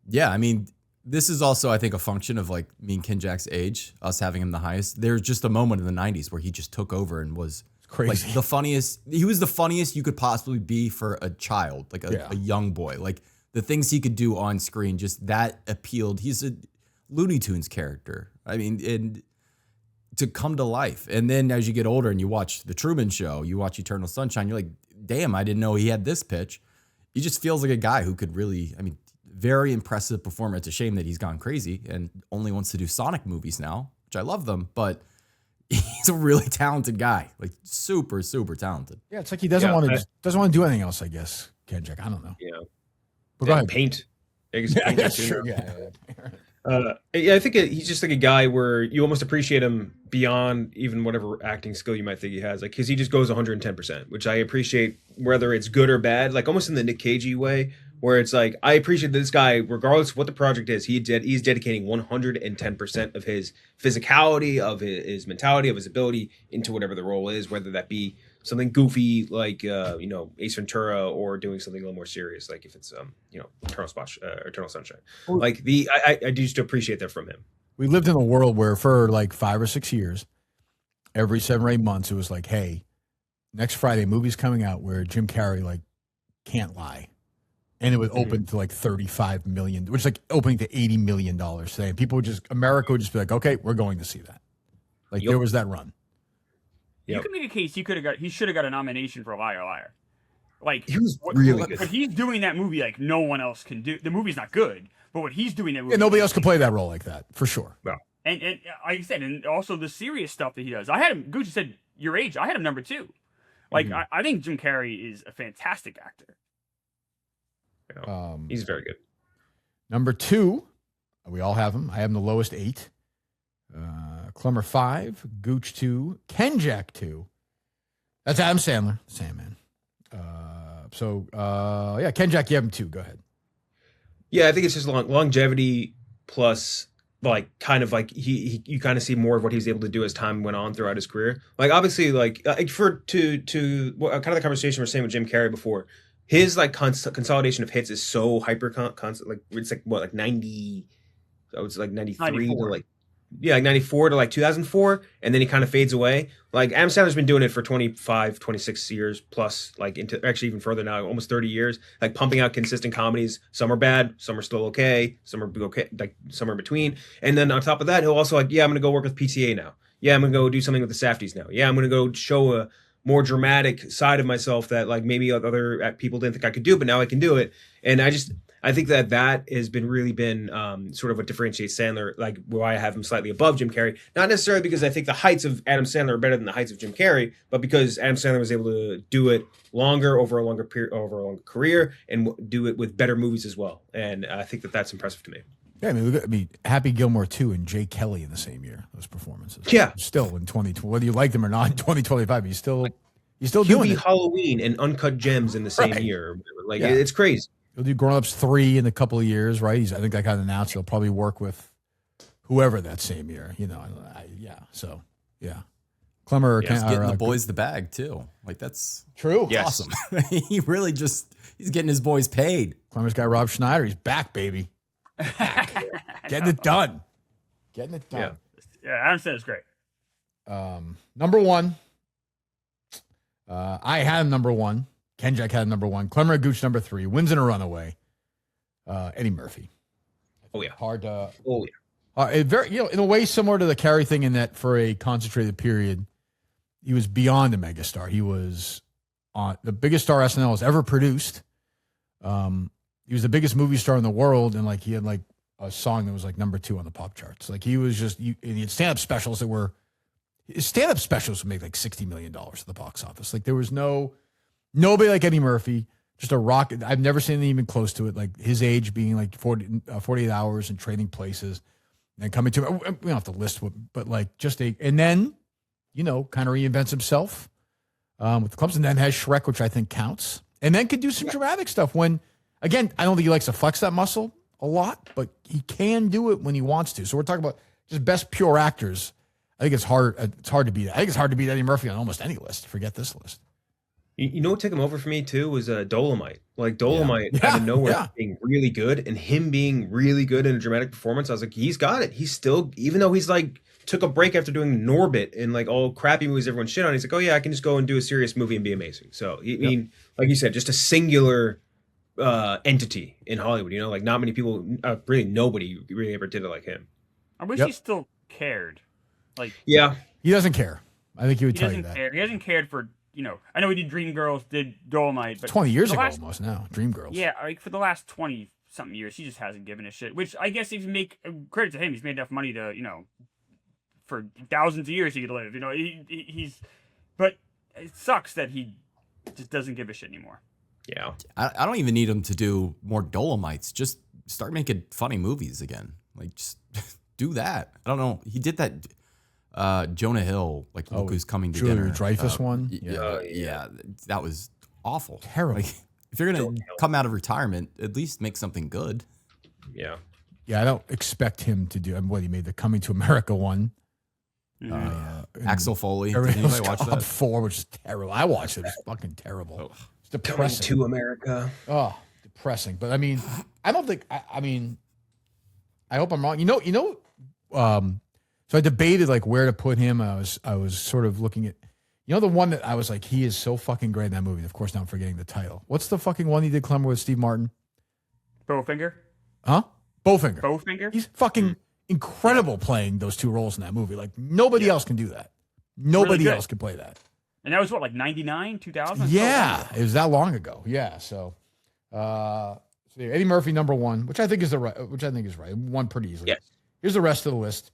Yeah, I mean, this is also, I think, a function of like me and Kenjac's age, us having him the highest. There's just a moment in the 90s where he just took over and was crazy. Like the funniest. He was the funniest you could possibly be for a child, like a young boy. Like the things he could do on screen, just that appealed. He's a Looney Tunes character. I mean, and to come to life. And then as you get older and you watch The Truman Show, you watch Eternal Sunshine, you're like, damn, I didn't know he had this pitch. He just feels like a guy who could really, I mean, very impressive performer. It's a shame that he's gone crazy and only wants to do Sonic movies now, which I love them, but he's a really talented guy, like super, super talented. Yeah, it's like he doesn't want to do anything else, I guess, Kenjac. I don't know. Yeah. But go ahead. Paint. Yeah, that's true. Yeah, I think he's just like a guy where you almost appreciate him beyond even whatever acting skill you might think he has. Like, because he just goes 110%, which I appreciate, whether it's good or bad. Like almost in the Nick Cagey way, where it's like I appreciate this guy, regardless of what the project is. He's dedicating 110% of his physicality, of his mentality, of his ability into whatever the role is, whether that be something goofy like Ace Ventura, or doing something a little more serious, like if it's Eternal Sunshine. Like I do just appreciate that from him. We lived in a world where for like 5 or 6 years, every 7 or 8 months, it was like, hey, next Friday, movie's coming out where Jim Carrey like can't lie. And it would open to like 35 million, which is like opening to $80 million today. And people would America would just be like, okay, we're going to see that. Like there was that run. You can make a case he should have got a nomination for Liar Liar. Like he was really good. But he's doing that movie like no one else can do. The movie's not good, but what he's doing that movie, nobody else can play that role like that for sure. Well, and like I said, and also the serious stuff that he does. I had him. Gucci said your age. I had him number 2. Like I think Jim Carrey is a fantastic actor. He's very good. Number 2, we all have him. I have him the lowest 8. Klemmer 5, Gooch 2, Kenjac 2. That's Adam Sandler, Sandman. Kenjac, you have him 2. Go ahead. Yeah, I think it's just longevity plus like kind of like you kind of see more of what he was able to do as time went on throughout his career. Like obviously, like kind of the conversation we were saying with Jim Carrey before. His like consolidation of hits is so hyper constant. Like it's like what, like 90. So it's like 93 to like like 94 to like 2004, and then he kind of fades away. Like Adam Sandler's been doing it for 25, 26 years plus, like into actually even further now, almost 30 years, like pumping out consistent comedies. Some are bad, some are still okay, some are okay, like somewhere in between. And then on top of that, he'll also like, yeah, I'm gonna go work with PTA now. Yeah, I'm gonna go do something with the Safdies now. Yeah, I'm gonna go show a more dramatic side of myself that like maybe other people didn't think I could do, but now I can do it. And I think that has really been sort of what differentiates Sandler, like why I have him slightly above Jim Carrey. Not necessarily because I think the heights of Adam Sandler are better than the heights of Jim Carrey, but because Adam Sandler was able to do it over a longer period, over a longer career, and do it with better movies as well. And I think that's impressive to me. Yeah, I mean, Happy Gilmore 2 and Jay Kelly in the same year, those performances. Yeah. Still in 2020, whether you like them or not, in 2025, he's still He'll doing be it. Halloween and Uncut Gems in the same year. Like, it's crazy. He'll do Grown Ups 3 in a couple of years, right? I think that got announced. He'll probably work with whoever that same year, So, yeah. Klemmer He's getting the boys the bag, too. Like, that's true. Yes. awesome. He really he's getting his boys paid. Klemmer's got Rob Schneider. He's back, baby. Back. Getting it done. Yeah, Adam Sandler's great. Number one. I had him number one. Kenjac had him number one. Klemmer and Gooch number 3. Wins in a runaway. Eddie Murphy. Oh yeah. Hard to. Oh yeah. In a way similar to the Carey thing, in that for a concentrated period, he was beyond a megastar. He was on the biggest star SNL has ever produced. He was the biggest movie star in the world, and like he had like a song that was like number 2 on the pop charts. Like he was just, and he had stand-up specials that were. His stand-up specials would make like $60 million at the box office. Like there was nobody like Eddie Murphy, just a rock. I've never seen anything even close to it. Like his age being like 48 hours and trading places and then coming to, we don't have to list what, but like and then, kind of reinvents himself with the clubs, and then has Shrek, which I think counts, and then could do some dramatic stuff when, again, I don't think he likes to flex that muscle a lot, but he can do it when he wants to. So we're talking about just best pure actors. I think it's hard to beat. I think it's hard to beat Eddie Murphy on almost any list. Forget this list. You know what took him over for me too was Dolomite. Like Dolomite out of nowhere being really good, and him being really good in a dramatic performance. I was like, he's got it. He's still, even though he's like took a break after doing Norbit and like all crappy movies everyone shit on. He's like, oh yeah, I can just go and do a serious movie and be amazing. So I mean, like you said, just a singular entity in Hollywood. Like not many people, really nobody really ever did it like him. I wish he still cared. Like, yeah, he doesn't care. I think he would tell you that. He hasn't cared for, I know he did Dreamgirls, did Dolomite, but 20 years ago almost now, Dreamgirls. Yeah, like for the last 20 something years, he just hasn't given a shit. Which I guess if you make credit to him, he's made enough money to, for thousands of years he could live. He's, but it sucks that he just doesn't give a shit anymore. Yeah, I don't even need him to do more Dolomites. Just start making funny movies again. Like just do that. I don't know. He did that. Jonah Hill, like Look Who's Coming to Dinner. Dreyfus one. Yeah, that was awful. Terrible. Like, if you're gonna come out of retirement, at least make something good. Yeah. I don't expect him to do. What he made, the Coming to America one. Axel Foley. Did anybody watch that? 4, which is terrible. I watched it. It's fucking terrible. It's depressing. Coming to America. Oh, depressing. But I mean, I don't think. I mean, I hope I'm wrong. So I debated like where to put him. I was sort of looking at, the one that I was like, he is so fucking great in that movie. Of course, now I'm forgetting the title. What's the fucking one he did, Klemmer, with Steve Martin? Bowfinger? Huh? Bowfinger. Bowfinger? He's fucking incredible playing those 2 roles in that movie. Like nobody else can do that. Nobody else can play that. And that was what, like 99, 2000? Yeah, it was that long ago. Yeah, so Eddie Murphy number 1, which I think is right. Won pretty easily. Yes. Here's the rest of the list.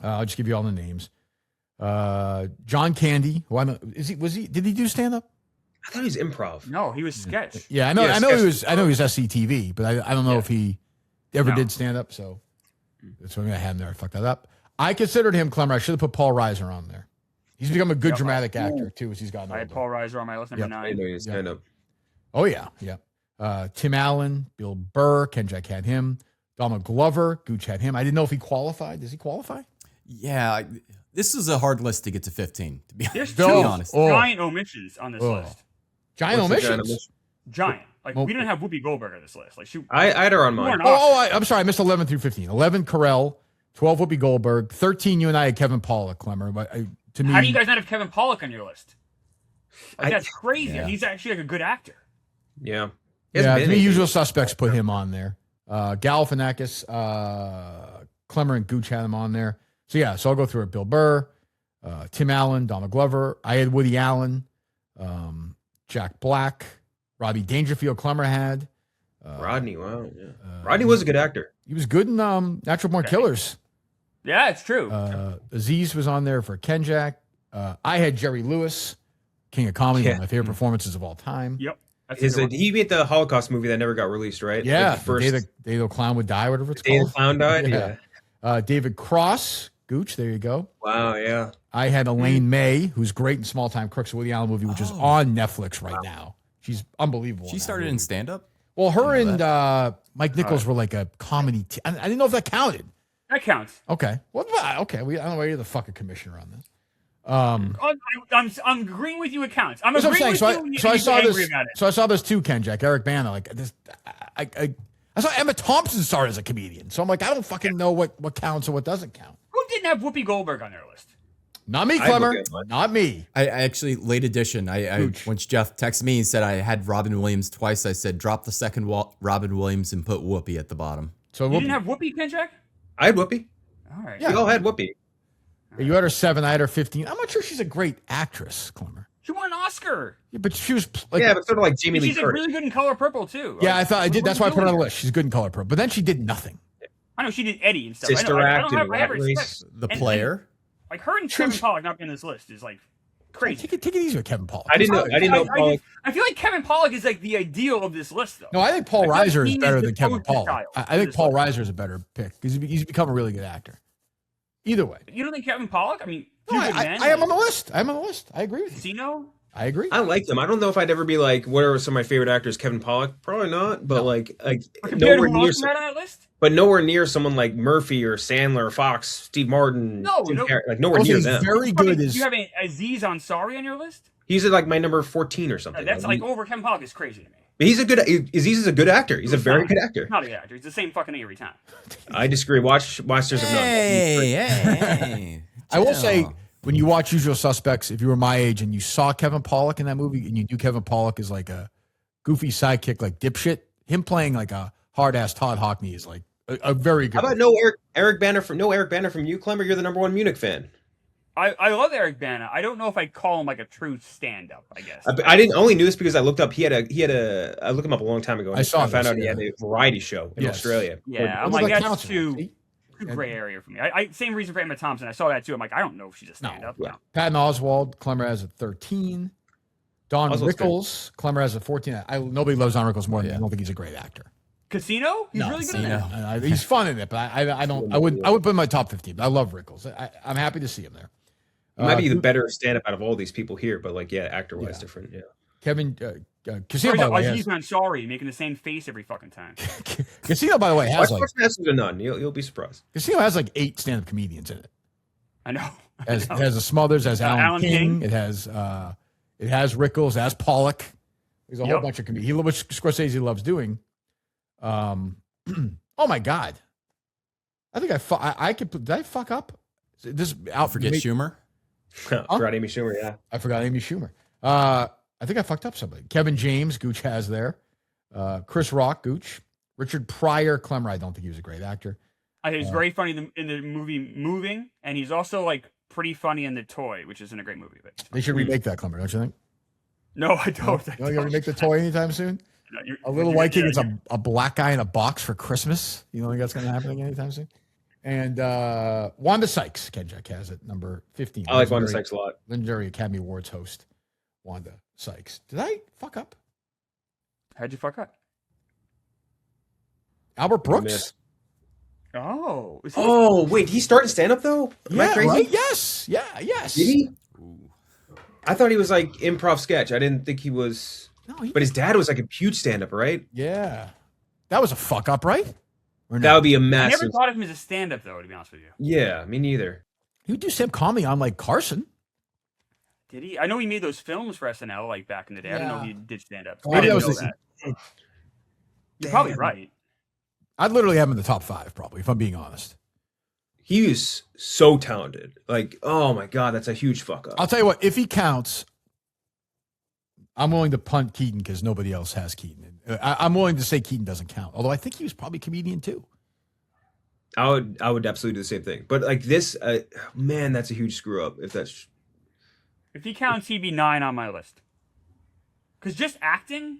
I'll just give you all the names. John Candy, who did he do stand up? I thought he was improv. No, he was sketch. Yeah, I know he was SCTV, but I don't know if he ever did stand up, so that's what I had him there. I fucked that up. I considered him, Klemmer. I should have put Paul Reiser on there. He's become a good dramatic actor too as he's gotten older. I had Paul Reiser on my list, number 9. I know he was stand up. Oh yeah. Tim Allen, Bill Burr, Kenjac had him. Donald Glover, Gooch had him. I didn't know if he qualified. Does he qualify? Yeah, this is a hard list to get to 15, to be There's honest. giant omissions on this list. Giant omissions? Giant. Like, we didn't have Whoopi Goldberg on this list. Like, I had her on mine. I'm sorry. I missed 11 through 15. 11, Carell. 12, Whoopi Goldberg. 13, you and I had Kevin Pollak, Klemmer. But to me, How do you guys not have Kevin Pollak on your list? Like, that's crazy. Yeah. He's actually like a good actor. Yeah. to me, Usual Suspects put him on there. Galifianakis, Klemmer, and Gooch had him on there. So I'll go through it. Bill Burr, Tim Allen, Donald Glover. I had Woody Allen, Jack Black, Robbie Dangerfield. Klemmer had Rodney. Wow. Yeah. Rodney was a good actor. He was good in Natural Born Killers. Yeah, it's true. Aziz was on there for Kenjac. I had Jerry Lewis, King of Comedy, one of my favorite performances of all time. Yep. He made the Holocaust movie that never got released, right? Yeah, like the first Day the Clown Would Die, whatever it's Day called. the Clown Died. Yeah. David Cross, Gooch. There you go. Wow. Yeah. I had Elaine May, who's great in Small Time Crooks, a Woody Allen movie, which is on Netflix right now. She's unbelievable. She started in stand-up? Well, her and Mike Nichols were like a comedy. I didn't know if that counted. That counts. Okay. Well, okay. I don't know why you're the fucking commissioner on this. I'm agreeing with you. It counts. I'm That's what agreeing I'm saying. with you. So I saw angry this. about it. So I saw this too, Kenjac, Eric Bana. Like this, I saw Emma Thompson started as a comedian. So I'm like, I don't fucking know what counts and what doesn't count. Who didn't have Whoopi Goldberg on their list? Not me, I look Klemmer. at mine. Not me. I actually, late edition, when Jeff texted me and said I had Robin Williams twice, I said, drop the second Robin Williams and put Whoopi at the bottom. So You didn't have Whoopi, Kenjac? I had Whoopi. All right. Yeah. We all had Whoopi. You had her 7. I had her 15. I'm not sure she's a great actress, Klemmer. She won an Oscar. Yeah, but she was like, Yeah, but sort of like Jamie Lee She's Curtis. really good in Color Purple too. yeah, Like, I thought I did. what That's are why I you put her on doing the here? list. She's good in Color Purple, but then she did nothing. I know she did Eddie and stuff. Sister I Act have and Rat respect. Race. The And- player? Like her and Kevin Pollak not being on this list is like crazy. Take it easy with Kevin Pollak. I didn't know. Paul, I feel like Kevin Pollak is like the ideal of this list, though. No, I think Paul I feel like Reiser is he better is than the Kevin poster Pollak. child I of think this Paul list. Reiser is a better pick because he's become a really good actor. Either way. You don't think Kevin Pollak? I mean, No, Two Good Men, I am on the list. I'm on the list. I agree with you. Casino. I agree. I like them. I don't know if I'd ever be like, what are some of my favorite actors? Kevin Pollak? Probably not. But like Compared nowhere to who near. else is on that list? But nowhere near someone like Murphy or Sandler or Fox, Steve Martin. No, Jim no. Carrey, like nowhere Also, near he's them. very good. Do you have Aziz Ansari on your list? He's at like my number 14 or something. That's like over Kevin Pollak is crazy to me. He's a good. Aziz is a good actor. He's a very good actor. Not a good actor. He's the same fucking thing every time. I disagree. Watch Masters of None. Hey. I will say, when you watch Usual Suspects, if you were my age and you saw Kevin Pollak in that movie and you knew Kevin Pollak is like a goofy sidekick, like dipshit, him playing like a hard ass Todd Hockney is like a very good. How about Eric Banner from you, Klemmer? You're the number one Munich fan. I love Eric Bana. I don't know if I call him like a true stand-up. I guess. I didn't only knew this because I looked up. He had a. I looked him up a long time ago. I saw found this, out he had a variety show in Yes. Australia. Yeah, I'm Almost like, that's Counselor, too see? gray area for me. I same reason for Emma Thompson. I saw that too. I'm like, I don't know if she's a No, stand-up. yeah. No. Patton Oswalt, Klemmer has a 13. Don Oswald's Rickles, Klemmer has a 14. Nobody loves Don Rickles more than me. I don't think he's a great actor. Casino? He's really good in Casino. that. He's fun in it, but I wouldn't put him in my top 15. But I love Rickles. I'm happy to see him there. He might be the better stand-up out of all these people here, but like, yeah, actor-wise, different. Yeah. Kevin Casino, by the way, Aziz Ansari making the same face every fucking time. Casino, by the way, has Watch like Masters of None. You'll be surprised. Casino has like 8 stand-up comedians in it. I know. It has a Smothers, it has Alan King. It has Rickles, it has Pollock. There's a whole bunch of comedians, which Scorsese loves doing. Oh my God! I think I could. Did I fuck up? This out Forget Schumer? Forgot Amy Schumer. Yeah. I forgot Amy Schumer. I think I fucked up somebody. Kevin James, Gooch has there. Chris Rock, Gooch. Richard Pryor, Klemmer. I don't think he was a great actor. I think he's very funny in the movie Moving, and he's also like pretty funny in The Toy, which isn't a great movie. But They should remake that, Klemmer, don't you think? no, I don't. You want to remake The Toy anytime soon? No, A little white kid gets a black guy in a box for Christmas. You don't think that's going to happen anytime soon? And Wanda Sykes, Kenjac has it, number 15. I like Wanda Sykes a lot. Legendary Academy Awards host, Wanda Sykes. Did I fuck up? How'd you fuck up? Albert Brooks? Oh. Oh, wait, he started stand-up though? Am I crazy? Right? Yes. Yeah, yes. Did he? I thought he was like improv sketch. I didn't think he was. No, But his dad was like a huge stand-up, right? yeah. That was a fuck up, right? Or That would be a I massive. never thought of him as a stand-up though, to be honest with you. Yeah, me neither. He would do stand comedy on like Carson. Did he? I know he made those films for SNL like back in the day. I didn't know Yeah. he did stand-up. Oh, I didn't that know was that. You're probably right. I'd literally have him in the top 5, probably, if I'm being honest. He is so talented. Like, oh my God, that's a huge fuck up. I'll tell you what, if he counts, I'm willing to punt Keaton because nobody else has Keaton. I'm willing to say Keaton doesn't count, although I think he was probably a comedian too. I would absolutely do the same thing. But like this, man, that's a huge screw up. If he counts, he'd be 9 on my list. Because just acting,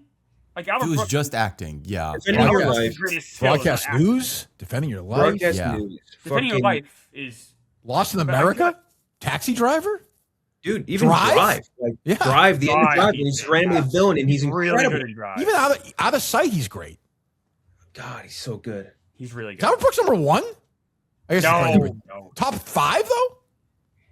like Albert He was Brooks, just acting. Yeah. Defending your Brooks' life. greatest skill is Broadcast not acting. news, defending your life, Broadcast Yeah. news. Defending your Fucking- life is Lost in America, taxi driver. Dude, even Drive? Drive. Like, Yeah. Drive, the end of Drive, Drive, he's he's randomly a villain, and he's really incredible. good at Drive. Even out of sight, he's great. God, he's so good. He's really Is good. Albert Brooks number 1? I guess it's No, no, top 5 though.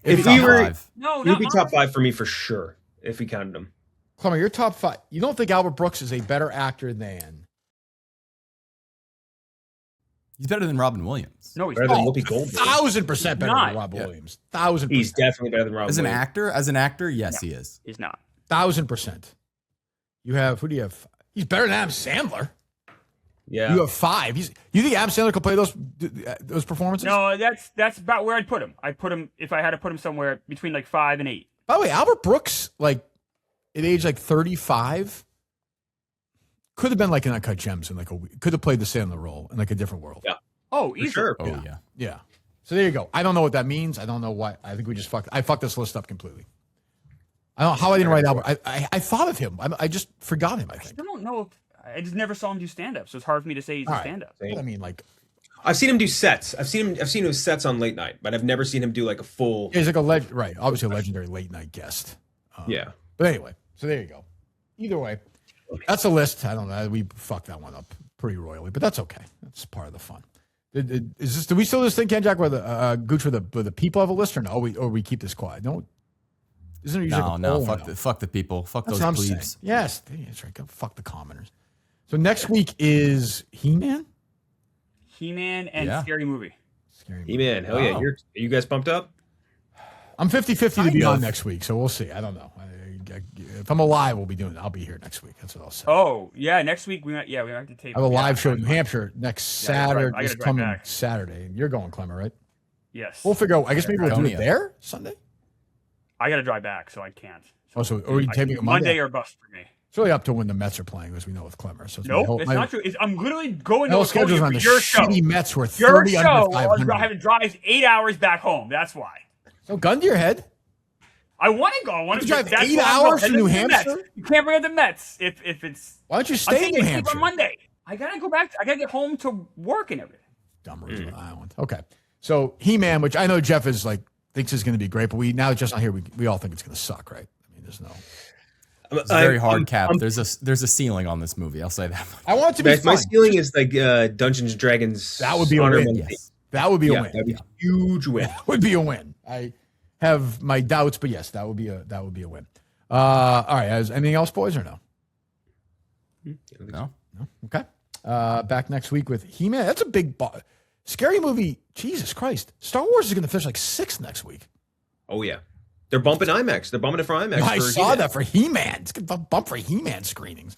If Top we were, five. no, he'd not be top 5 for me for sure, if we counted him. Klemmer, you're top 5. You don't think Albert Brooks is a better actor than? He's better than Robin Williams. No, he's Better than not. Whoopi Goldberg. 1,000% better Not. than Rob Yeah. Williams. 1,000%. He's definitely better than Robin As an Williams. actor, yes, he is. He's not. 1,000%. You have who do you have? He's better than Adam Sandler. Yeah. You have 5. You think Adam Sandler could play those performances? No, that's about where I'd put him. I'd put him if I had to put him somewhere between like 5 and 8. By the way, Albert Brooks, like at age like 35, could have been like an Uncut Gems in like a week. Could have played the Sandler role in like a different world. Yeah. Oh, For easily. sure. Oh Yeah. yeah. Yeah. So there you go. I don't know what that means. I don't know why. I think we just fucked. I fucked this list up completely. I don't know how I didn't write Albert. I thought of him. I just forgot him. I I think. still don't know if I just never saw him do stand up, so it's hard for me to say he's All a right. stand up. I mean, like I've seen him do sets. I've seen his sets on late night, but I've never seen him do like a full. he's like right? Obviously, a legendary late night guest. Yeah. But anyway, so there you go. Either way, that's a list. I don't know. We fucked that one up pretty royally, but that's okay. That's part of the fun. Is this? Do we still just think Kenjac where the Gooch where the people have a list or no? Or we keep this quiet? No. Isn't it usually like a No, poll or fuck the people. Fuck That's those what I'm saying. plebes. Yes, that's right. Go fuck the commoners. So next week is He-Man. He-Man and Yeah. Scary Movie. Scary He man, hell yeah! Wow. Are you guys pumped up? I'm 50-50 to be Kind on of. next week, so we'll see. I don't know. If I'm alive, we'll be doing it. I'll be here next week. That's what I'll say. Oh yeah, next week we might have to tape. I have a yeah, live show in I'm- New Hampshire next Yeah, I gotta drive- Saturday. I gotta This drive coming back. Saturday. And you're going, Klemmer, right? Yes. We'll figure out. I guess maybe we'll do it Estonia. there Sunday. I got to drive back, so I can't. Oh, so are you I taping can- it Monday? or bust for me. It's really up to when the Mets are playing, as we know with Klemmer. So it's Nope, it's not true. I'm literally going No to schedules on the your show. shitty Mets were Your 30 show, under I 500. have to drive 8 hours back home. That's why. So gun to your head. I want to go. I want You to have to drive that's 8 why I'm going. hours to And New the Mets. Hampshire? You can't bring up the Mets if it's. Why don't you I'm stay in taking New a tape Hampshire? on Monday. I gotta go back. I gotta get home to work and everything. Dumb Roosevelt Island. Okay. So He-Man, which I know Jeff is like thinks is going to be great, but we now just not here. We all think it's going to suck, right? I mean, there's no. It's a very hard cap. There's a ceiling on this movie. I'll say that. I want it to be My fun. ceiling is like Dungeons and Dragons. That would be a Honor win. Among Yes. That would be a Yeah, win. that'd be a huge win. That would be a win. I have my doubts, but yes, that would be a win. All right. Anything else, boys, or no? No. No. Okay. Back next week with He-Man. That's a big scary movie. Jesus Christ. Star Wars is going to finish like 6th next week. Oh yeah, they're bumping IMAX. They're bumping it for IMAX. I for saw He-Man. that for He-Man. It's going to bump for He-Man screenings.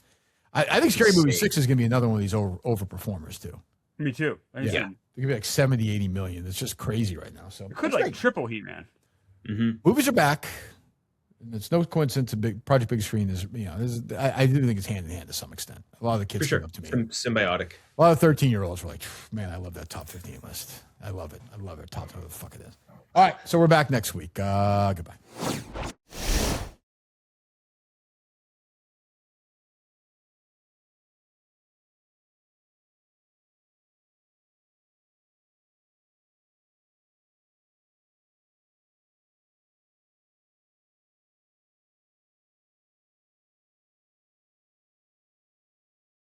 I think Scary Movie Insane. 6 is going to be another one of these overperformers too. Me too. Yeah. Yeah. They're going to be like 70, 80 million. It's just crazy right now. So It could that's like great. triple He-Man. Movies are back. And it's no coincidence. Project Big Screen is, I do think it's hand in hand to some extent. A lot of the kids For sure. came up to me. Symbiotic. A lot of 13-year-olds were like, man, I love that top 15 list. I love it. Top, whatever the fuck it is. All right. So we're back next week. Goodbye.